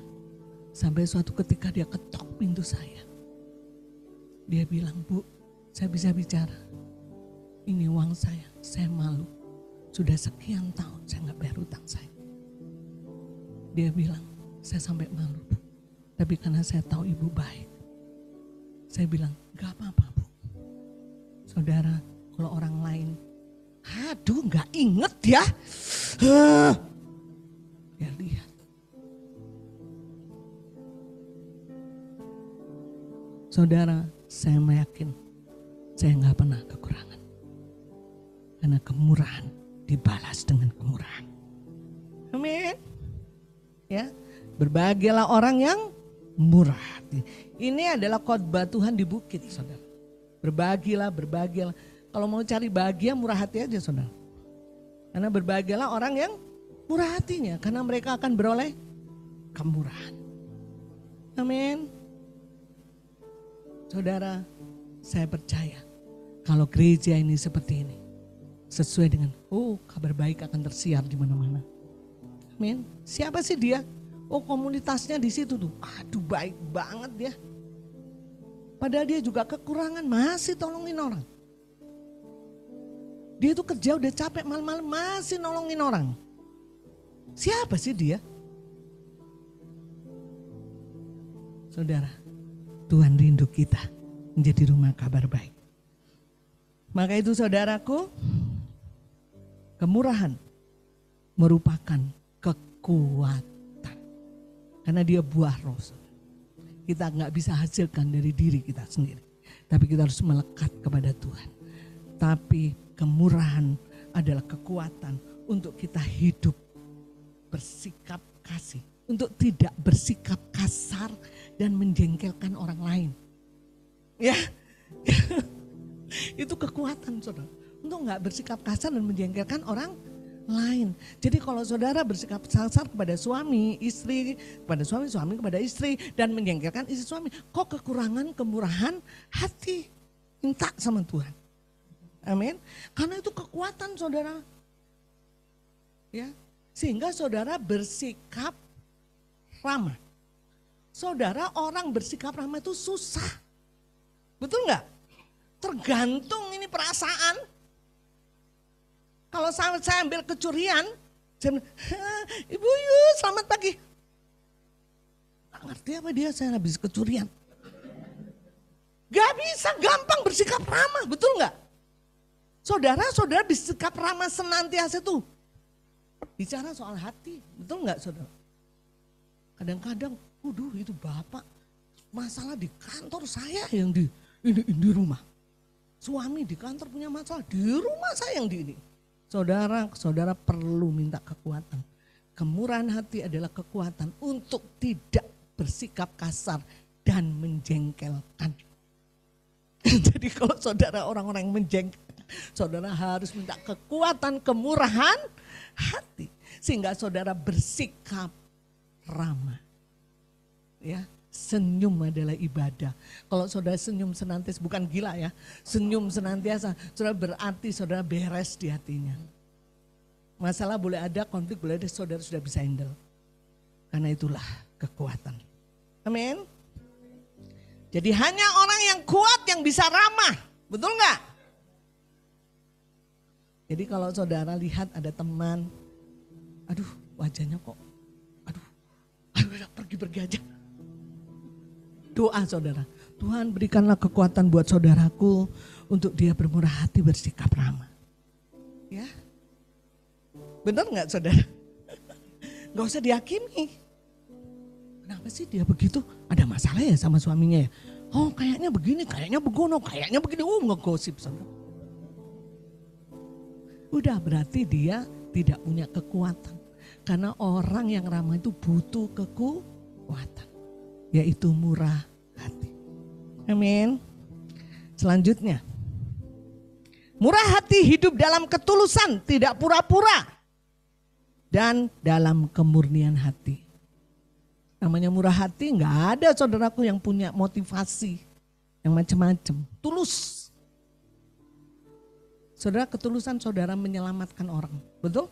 Sampai suatu ketika dia ketok pintu saya. Dia bilang, Bu, saya bisa bicara. Ini uang saya malu. Sudah sekian tahun saya gak bayar utang saya. Dia bilang, saya sampai malu, Bu. Tapi karena saya tahu Ibu baik. Saya bilang, gak apa-apa, Bu. Saudara, kalau orang lain, aduh gak inget ya. Dia lihat. Saudara, saya yakin saya gak pernah kekurangan. Karena kemurahan dibalas dengan kemurahan. Amin. Ya, berbahagialah orang yang murah hati. Ini adalah khotbah Tuhan di bukit, saudara. Berbahagialah, berbahagialah. Kalau mau cari bahagia, murah hati aja, saudara. Karena berbahagialah orang yang murah hatinya, karena mereka akan beroleh kemurahan. Amin. Saudara, saya percaya kalau gereja ini seperti ini, sesuai dengan kabar baik akan tersiar di mana-mana. Amin. Siapa sih dia? Komunitasnya di situ tuh. Aduh, baik banget dia. Padahal dia juga kekurangan, masih tolongin orang. Dia tuh kerja udah capek malam-malam, masih nolongin orang. Siapa sih dia? Saudara, Tuhan rindu kita menjadi rumah kabar baik. Maka itu saudaraku, kemurahan merupakan kekuatan. Karena dia buah roh. Kita nggak bisa hasilkan dari diri kita sendiri. Tapi kita harus melekat kepada Tuhan. Tapi kemurahan adalah kekuatan untuk kita hidup bersikap kasih. Untuk tidak bersikap kasar dan menjengkelkan orang lain. Ya, itu kekuatan saudara. Untuk nggak bersikap kasar dan menjengkelkan orang lain. Jadi kalau saudara bersikap kasar kepada suami, istri, kepada suami, suami kepada istri, dan menjengkelkan istri suami, kok kekurangan kemurahan hati. Minta sama Tuhan. Amin. Karena itu kekuatan saudara. Ya, sehingga saudara bersikap ramah. Saudara, orang bersikap ramah itu susah. Betul nggak? Tergantung ini perasaan. Kalau saya ambil kecurian, saya bilang, Ibu Yu selamat pagi. Gak ngerti apa dia, saya habis kecurian. Gak bisa gampang bersikap ramah, betul gak? Saudara-saudara bersikap ramah senantiasa itu. Bicara soal hati, betul gak saudara? Kadang-kadang, itu Bapak, masalah di kantor saya yang di rumah. Suami di kantor punya masalah, di rumah saya yang di ini. Saudara perlu minta kekuatan. Kemurahan hati adalah kekuatan untuk tidak bersikap kasar dan menjengkelkan. Jadi kalau saudara orang-orang yang menjengkelkan, saudara harus minta kekuatan kemurahan hati. Sehingga saudara bersikap ramah. Ya, senyum adalah ibadah. Kalau saudara senyum senantiasa, bukan gila ya, senyum senantiasa, saudara berarti saudara beres di hatinya. Masalah boleh ada, konflik boleh ada, saudara sudah bisa handle. Karena itulah kekuatan. Amin. Jadi hanya orang yang kuat yang bisa ramah, betul nggak? Jadi kalau saudara lihat ada teman, aduh wajahnya kok, aduh pergi aja. Doa saudara, Tuhan berikanlah kekuatan buat saudaraku untuk dia bermurah hati bersikap ramah. Ya, benar nggak saudara? Gak usah dihakimi. Kenapa sih dia begitu? Ada masalah ya sama suaminya ya? Oh kayaknya begini, kayaknya begono, kayaknya begini. Ngegosip saudara. Udah berarti dia tidak punya kekuatan. Karena orang yang ramah itu butuh kekuatan. Yaitu murah hati. Amin. Selanjutnya. Murah hati hidup dalam ketulusan, tidak pura-pura. Dan dalam kemurnian hati. Namanya murah hati enggak ada saudaraku yang punya motivasi. Yang macam-macam. Tulus. Saudara, ketulusan saudara menyelamatkan orang. Betul?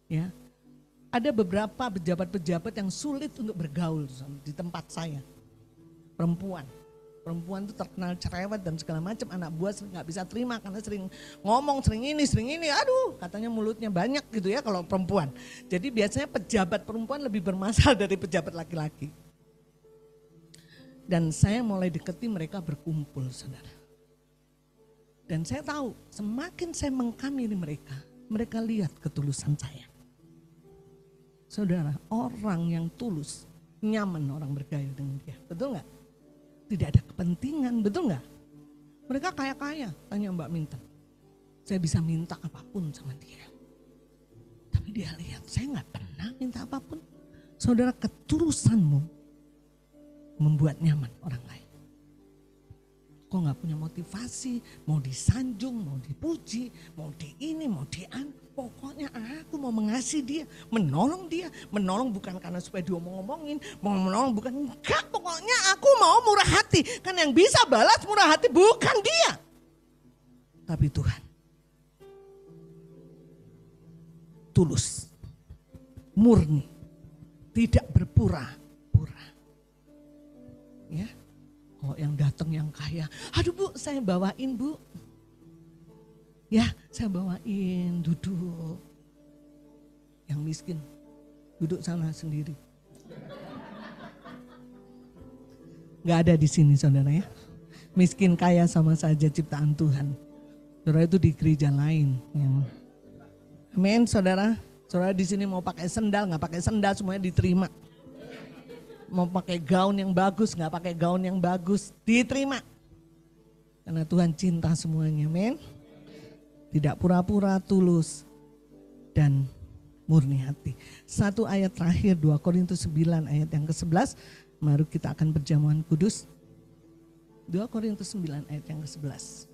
Ya. Ada beberapa pejabat-pejabat yang sulit untuk bergaul di tempat saya. Perempuan itu terkenal cerewet dan segala macam. Anak buah nggak bisa terima karena sering ngomong, sering ini. Aduh, katanya mulutnya banyak gitu ya kalau perempuan. Jadi biasanya pejabat perempuan lebih bermasalah dari pejabat laki-laki. Dan saya mulai deketi mereka berkumpul, saudara. Dan saya tahu semakin saya mengkamili mereka, mereka lihat ketulusan saya. Saudara, orang yang tulus, nyaman orang bergaya dengan dia. Betul nggak? Tidak ada kepentingan, betul nggak? Mereka kaya-kaya, tanya Mbak Minta. Saya bisa minta apapun sama dia. Tapi dia lihat, saya nggak pernah minta apapun. Saudara, ketulusanmu membuat nyaman orang lain. Kok gak punya motivasi, mau disanjung, mau dipuji, mau di ini, mau di pokoknya aku mau mengasihi dia, menolong dia. Menolong bukan karena supaya dia ngomongin, mau menolong bukan, enggak, pokoknya aku mau murah hati. Kan yang bisa balas murah hati bukan dia, tapi Tuhan. Tulus, murni, tidak berpura-pura. Ya. Oh, yang datang yang kaya, aduh Bu, saya bawain Bu. Ya, saya bawain, duduk. Yang miskin, duduk sana sendiri. Gak ada di sini saudara ya. Miskin kaya sama saja ciptaan Tuhan. Saudara itu di gereja lain. Yang... Amin saudara. Saudara di sini mau pakai sendal, gak pakai sendal semuanya diterima. Mau pakai gaun yang bagus, gak pakai gaun yang bagus, diterima. Karena Tuhan cinta semuanya, amin. Tidak pura-pura, tulus, dan murni hati. Satu ayat terakhir, 2 Korintus 9 ayat yang ke-11. Mari kita akan berjamuan kudus. 2 Korintus 9 ayat yang ke-11.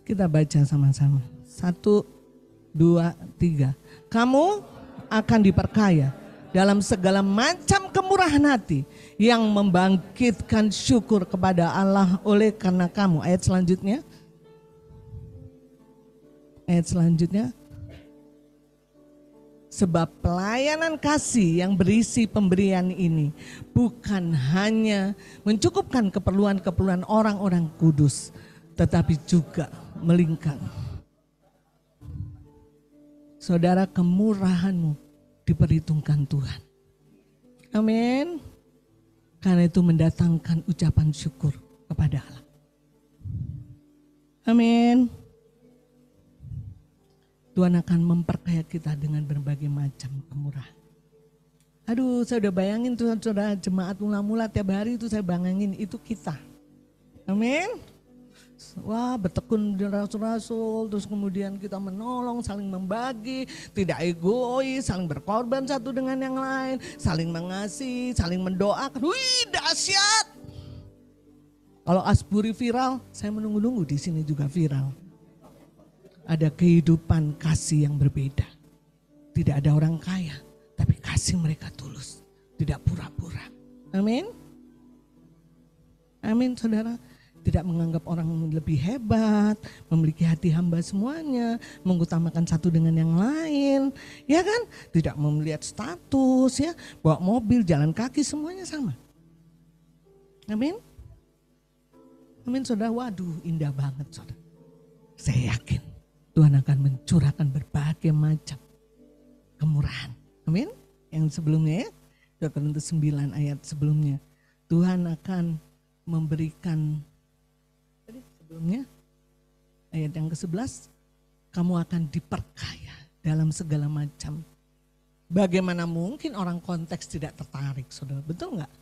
Kita baca sama-sama. 1, 2, 3. Kamu akan diperkaya dalam segala macam kemurahan hati yang membangkitkan syukur kepada Allah oleh karena kamu. Ayat selanjutnya. Ayat selanjutnya. Sebab pelayanan kasih yang berisi pemberian ini bukan hanya mencukupkan keperluan-keperluan orang-orang kudus, tetapi juga melingkar. Saudara, kemurahanmu diperhitungkan Tuhan. Amin. Karena itu mendatangkan ucapan syukur kepada Allah. Amin. Tuhan akan memperkaya kita dengan berbagai macam kemurahan. Aduh, saya udah bayangin Tuhan, saudara, jemaat mula-mula tiap hari itu saya bayangin itu kita. Amin. Wah, bertekun di rasul-rasul, terus kemudian kita menolong, saling membagi, tidak egois, saling berkorban satu dengan yang lain, saling mengasihi, saling mendoakan. Wih, dahsyat. Kalau Asbury viral, saya menunggu-nunggu di sini juga viral. Ada kehidupan kasih yang berbeda. Tidak ada orang kaya, tapi kasih mereka tulus, tidak pura-pura. Amin. Amin, saudara. Tidak menganggap orang lebih hebat, memiliki hati hamba semuanya, mengutamakan satu dengan yang lain, ya kan? Tidak melihat status, ya, bawa mobil, jalan kaki, semuanya sama. Amin. Amin, saudara. Waduh, indah banget, saudara. Saya yakin Tuhan akan mencurahkan berbagai macam kemurahan. Amin. Yang sebelumnya ya, 2 Korintus 9 ayat sebelumnya, Tuhan akan memberikan. Sebelumnya ayat yang ke-11, kamu akan diperkaya dalam segala macam. Bagaimana mungkin orang konteks tidak tertarik, saudara, betul nggak?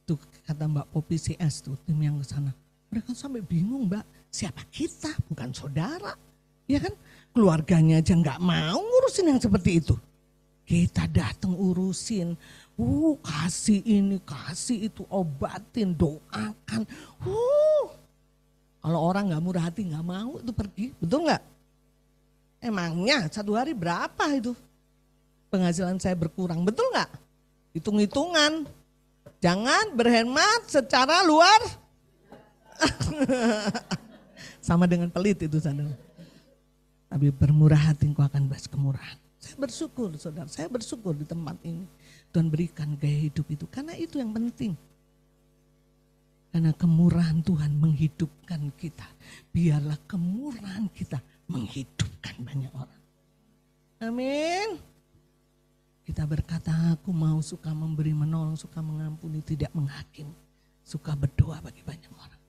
Tuh kata Mbak Popi CS tuh, tim yang ke sana. Mereka sampai bingung, Mbak, siapa kita, bukan saudara. Ya kan, keluarganya aja nggak mau ngurusin yang seperti itu. Kita datang urusin, kasih ini, kasih itu, obatin, doakan. Kalau orang gak murah hati gak mau itu pergi, betul gak? Emangnya satu hari berapa itu penghasilan saya berkurang, betul gak? Hitung-hitungan, jangan berhemat secara luar. Sama dengan pelit itu saudara. Tapi bermurah hati engkau akan bahas kemurahan. Saya bersyukur saudara, saya bersyukur di tempat ini. Tuhan berikan gaya hidup itu, karena itu yang penting. Karena kemurahan Tuhan menghidupkan kita. Biarlah kemurahan kita menghidupkan banyak orang. Amin. Kita berkata, aku mau suka memberi, menolong, suka mengampuni, tidak menghakimi. Suka berdoa bagi banyak orang.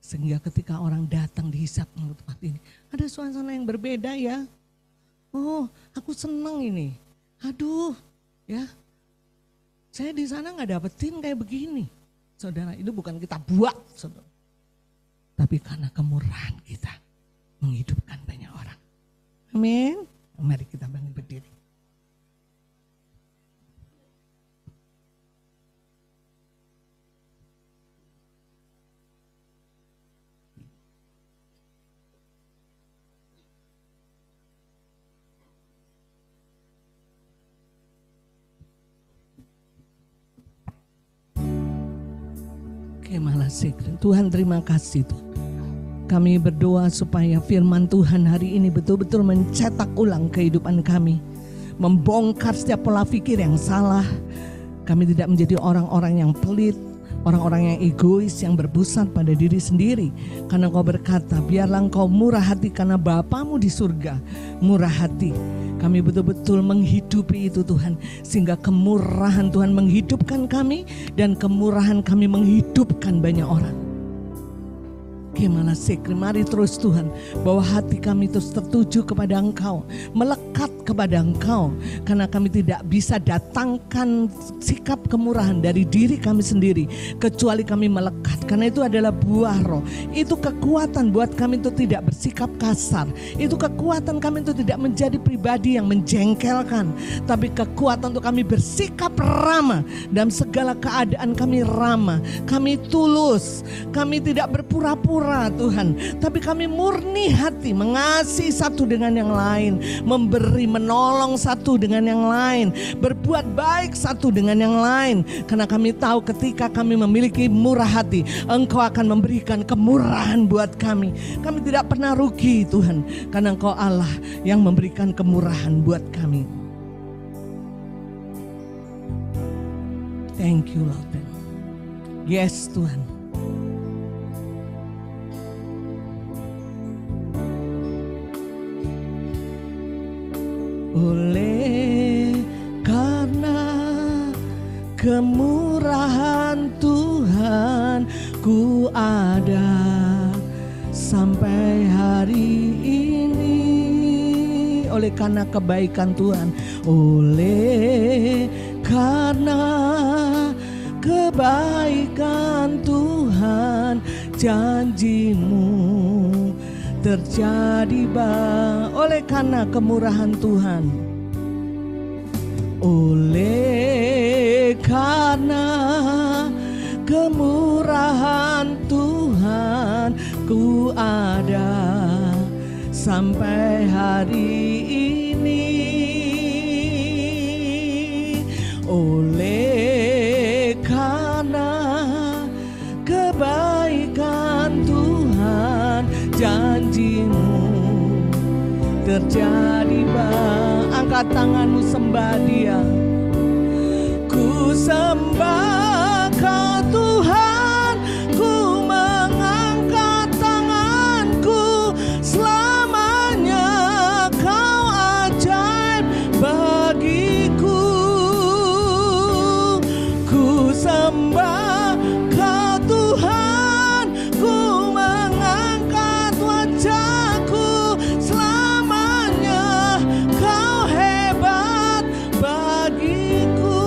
Sehingga ketika orang datang dihisap ke tempat ini, ada suasana yang berbeda ya. Oh, aku senang ini. Aduh, ya. Saya di sana nggak dapetin kayak begini. Saudara, itu bukan kita buat, saudara. Tapi karena kemurahan kita menghidupkan banyak orang. Amin. Mari kita bangkit berdiri. Tuhan, terima kasih Tuhan. Kami berdoa supaya firman Tuhan hari ini betul-betul mencetak ulang kehidupan kami, membongkar setiap pola pikir yang salah. Kami tidak menjadi orang-orang yang pelit, orang-orang yang egois, yang berpusat pada diri sendiri. Karena Engkau berkata, biarlah engkau murah hati karena Bapamu di surga murah hati. Kami betul-betul menghidupi itu Tuhan, sehingga kemurahan Tuhan menghidupkan kami, dan kemurahan kami menghidupkan banyak orang. Mari terus Tuhan, bahwa hati kami terus tertuju kepada Engkau, melekat kepada Engkau, karena kami tidak bisa datangkan sikap kemurahan dari diri kami sendiri, kecuali kami melekat, karena itu adalah buah roh. Itu kekuatan buat kami untuk tidak bersikap kasar, itu kekuatan kami untuk tidak menjadi pribadi yang menjengkelkan, tapi kekuatan untuk kami bersikap ramah. Dalam segala keadaan kami ramah, kami tulus, kami tidak berpura-pura Tuhan, tapi kami murni hati mengasihi satu dengan yang lain, memberi, menolong satu dengan yang lain, berbuat baik satu dengan yang lain. Karena kami tahu ketika kami memiliki murah hati, Engkau akan memberikan kemurahan buat kami. Kami tidak pernah rugi Tuhan, karena Engkau Allah yang memberikan kemurahan buat kami. Thank you Lord. Yes Tuhan. Oleh karena kemurahan Tuhan, ku ada sampai hari ini. Oleh karena kebaikan Tuhan, oleh karena kebaikan Tuhan, janji-Mu terjadi oleh karena kemurahan Tuhan. Oleh karena kemurahan Tuhan, ku ada sampai hari ini. Oleh karena kebaikan Tuhan, janji-Mu terjadi. Angkat tanganmu, sembah Dia. Ku sembah Kau Tuhan, ku mengangkat tanganku, selamanya Kau ajaib bagiku. Ku sembah Kau Tuhan, ku mengangkat wajahku, selamanya Kau hebat bagiku.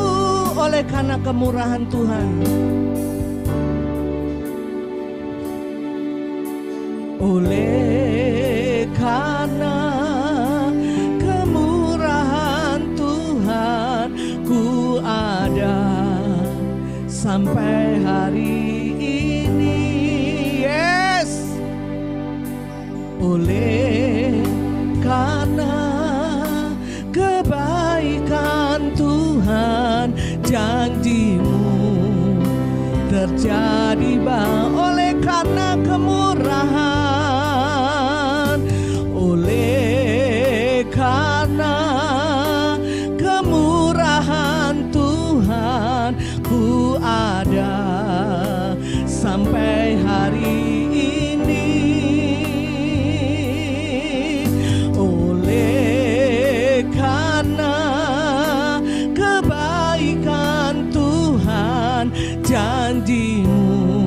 Oleh karena kemurahan Tuhan, oleh karena kemurahan Tuhan, ku ada sampai hari ini. Yes. Oleh karena kebaikan Tuhan, janji-Mu terjadi. Oleh karena kemurahan, oleh karena kemurahan Tuhan, ku ada sampai hari ini. Oleh karena kebaikan Tuhan, janji-Mu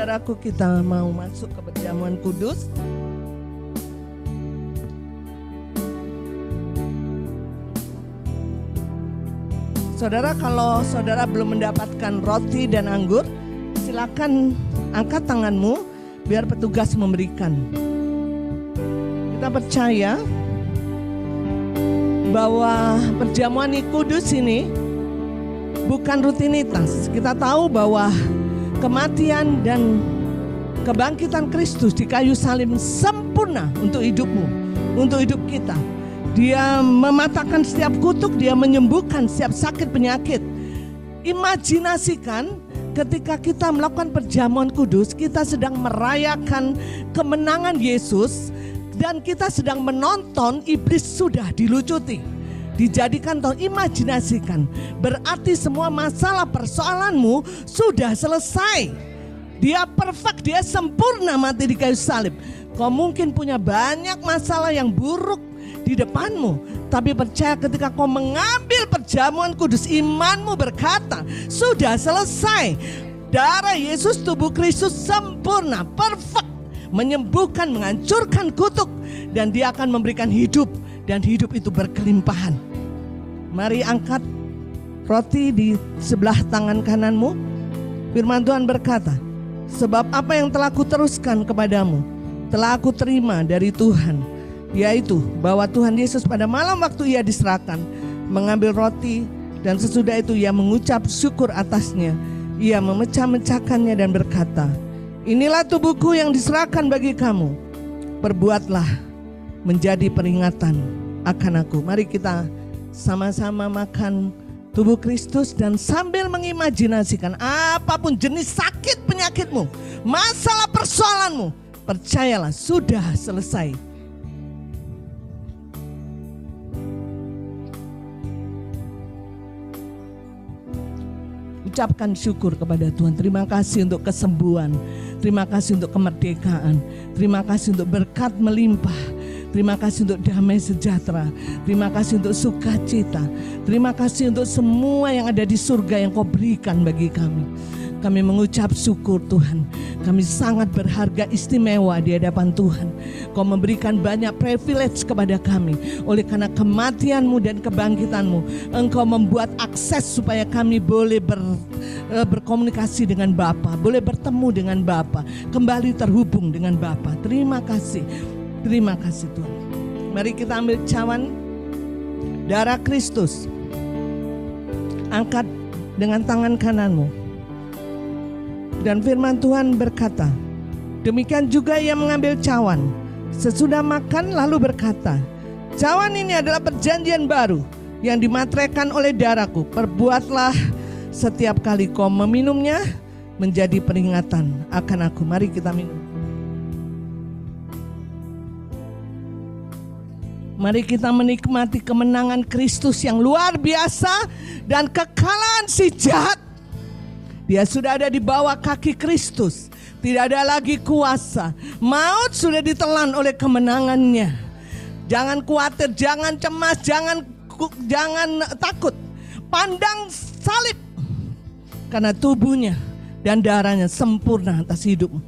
saudaraku, kita mau masuk ke perjamuan kudus. Saudara, kalau saudara belum mendapatkan roti dan anggur, silakan angkat tanganmu biar petugas memberikan. Kita percaya bahwa perjamuan kudus ini bukan rutinitas. Kita tahu bahwa kematian dan kebangkitan Kristus di kayu salib sempurna untuk hidupmu, untuk hidup kita. Dia mematahkan setiap kutuk, dia menyembuhkan setiap sakit penyakit. Imajinasikan ketika kita melakukan perjamuan kudus, kita sedang merayakan kemenangan Yesus dan kita sedang menonton iblis sudah dilucuti, dijadikan toh. Imajinasikan, berarti semua masalah persoalanmu sudah selesai. Dia perfect, dia sempurna mati di kayu salib. Kau mungkin punya banyak masalah yang buruk di depanmu, tapi percaya ketika kau mengambil perjamuan kudus, imanmu berkata, sudah selesai. Darah Yesus, tubuh Kristus sempurna, perfect, menyembuhkan, menghancurkan kutuk, dan dia akan memberikan hidup, dan hidup itu berkelimpahan. Mari angkat roti di sebelah tangan kananmu. Firman Tuhan berkata, sebab apa yang telah kuteruskan kepadamu telah aku terima dari Tuhan, yaitu bahwa Tuhan Yesus pada malam waktu ia diserahkan mengambil roti, dan sesudah itu ia mengucap syukur atasnya. Ia memecah-mecahkannya dan berkata, inilah tubuhku yang diserahkan bagi kamu, perbuatlah menjadi peringatan akan aku. Mari kita sama-sama makan tubuh Kristus dan sambil mengimajinasikan apapun jenis sakit penyakitmu, masalah persoalanmu, percayalah sudah selesai. Ucapkan syukur kepada Tuhan. Terima kasih untuk kesembuhan, terima kasih untuk kemerdekaan, terima kasih untuk berkat melimpah, terima kasih untuk damai sejahtera, terima kasih untuk sukacita, terima kasih untuk semua yang ada di surga yang kau berikan bagi kami. Kami mengucap syukur Tuhan. Kami sangat berharga, istimewa di hadapan Tuhan. Kau memberikan banyak privilege kepada kami. Oleh karena kematian-Mu dan kebangkitan-Mu, Engkau membuat akses supaya kami boleh berkomunikasi dengan Bapa, boleh bertemu dengan Bapa, kembali terhubung dengan Bapa. Terima kasih. Terima kasih Tuhan. Mari kita ambil cawan darah Kristus. Angkat dengan tangan kananmu. Dan firman Tuhan berkata, demikian juga ia mengambil cawan sesudah makan lalu berkata, cawan ini adalah perjanjian baru yang dimateraikan oleh darahku. Perbuatlah setiap kali kau meminumnya menjadi peringatan akan aku. Mari kita minum. Mari kita menikmati kemenangan Kristus yang luar biasa dan kekalahan si jahat. Dia sudah ada di bawah kaki Kristus. Tidak ada lagi kuasa. Maut sudah ditelan oleh kemenangannya. Jangan khawatir, jangan cemas, jangan takut. Pandang salib. Karena tubuhnya dan darahnya sempurna atas hidupmu.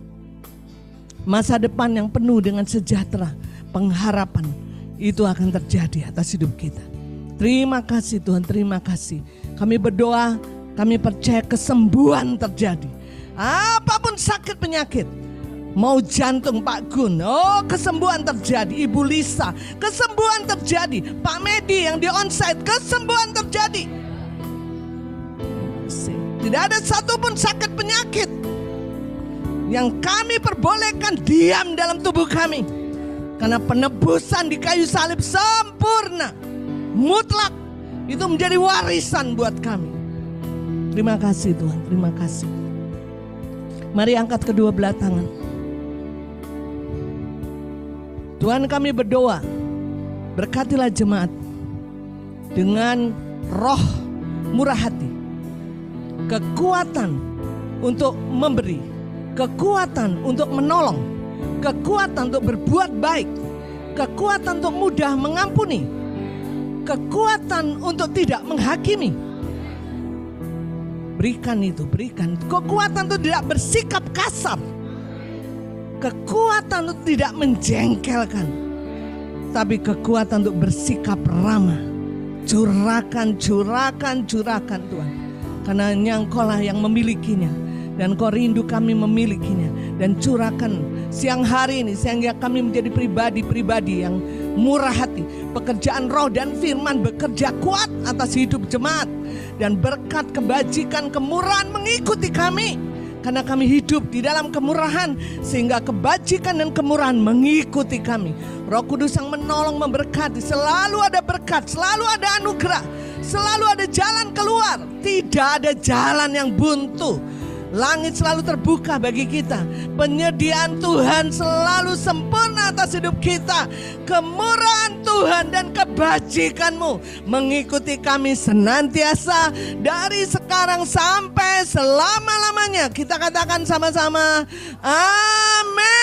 Masa depan yang penuh dengan sejahtera, pengharapan, itu akan terjadi atas hidup kita. Terima kasih Tuhan, terima kasih. Kami berdoa, kami percaya kesembuhan terjadi. Apapun sakit penyakit, mau jantung Pak Gun, oh kesembuhan terjadi. Ibu Lisa, kesembuhan terjadi. Pak Medi yang di onsite, kesembuhan terjadi. Tidak ada satupun sakit penyakit yang kami perbolehkan diam dalam tubuh kami. Karena penebusan di kayu salib sempurna, mutlak, itu menjadi warisan buat kami. Terima kasih Tuhan, terima kasih. Mari angkat kedua belah tangan. Tuhan, kami berdoa, berkatilah jemaat dengan roh murah hati, kekuatan untuk memberi, kekuatan untuk menolong, kekuatan untuk berbuat baik, kekuatan untuk mudah mengampuni, kekuatan untuk tidak menghakimi. Berikan itu, berikan. Kekuatan untuk tidak bersikap kasar. Kekuatan untuk tidak menjengkelkan. Tapi kekuatan untuk bersikap ramah. Curahkan Tuhan. Karena Engkau-lah yang memilikinya. Dan Kau rindu kami memilikinya. Dan curahkan siang hari ini sehingga kami menjadi pribadi-pribadi yang murah hati. Pekerjaan roh dan firman bekerja kuat atas hidup jemaat. Dan berkat kebajikan kemurahan mengikuti kami. Karena kami hidup di dalam kemurahan. Sehingga kebajikan dan kemurahan mengikuti kami. Roh Kudus yang menolong, memberkati. Selalu ada berkat, selalu ada anugerah. Selalu ada jalan keluar. Tidak ada jalan yang buntu. Langit selalu terbuka bagi kita. Penyediaan Tuhan selalu sempurna atas hidup kita. Kemurahan Tuhan dan kebajikan-Mu mengikuti kami senantiasa dari sekarang sampai selama-lamanya. Kita katakan sama-sama, amin.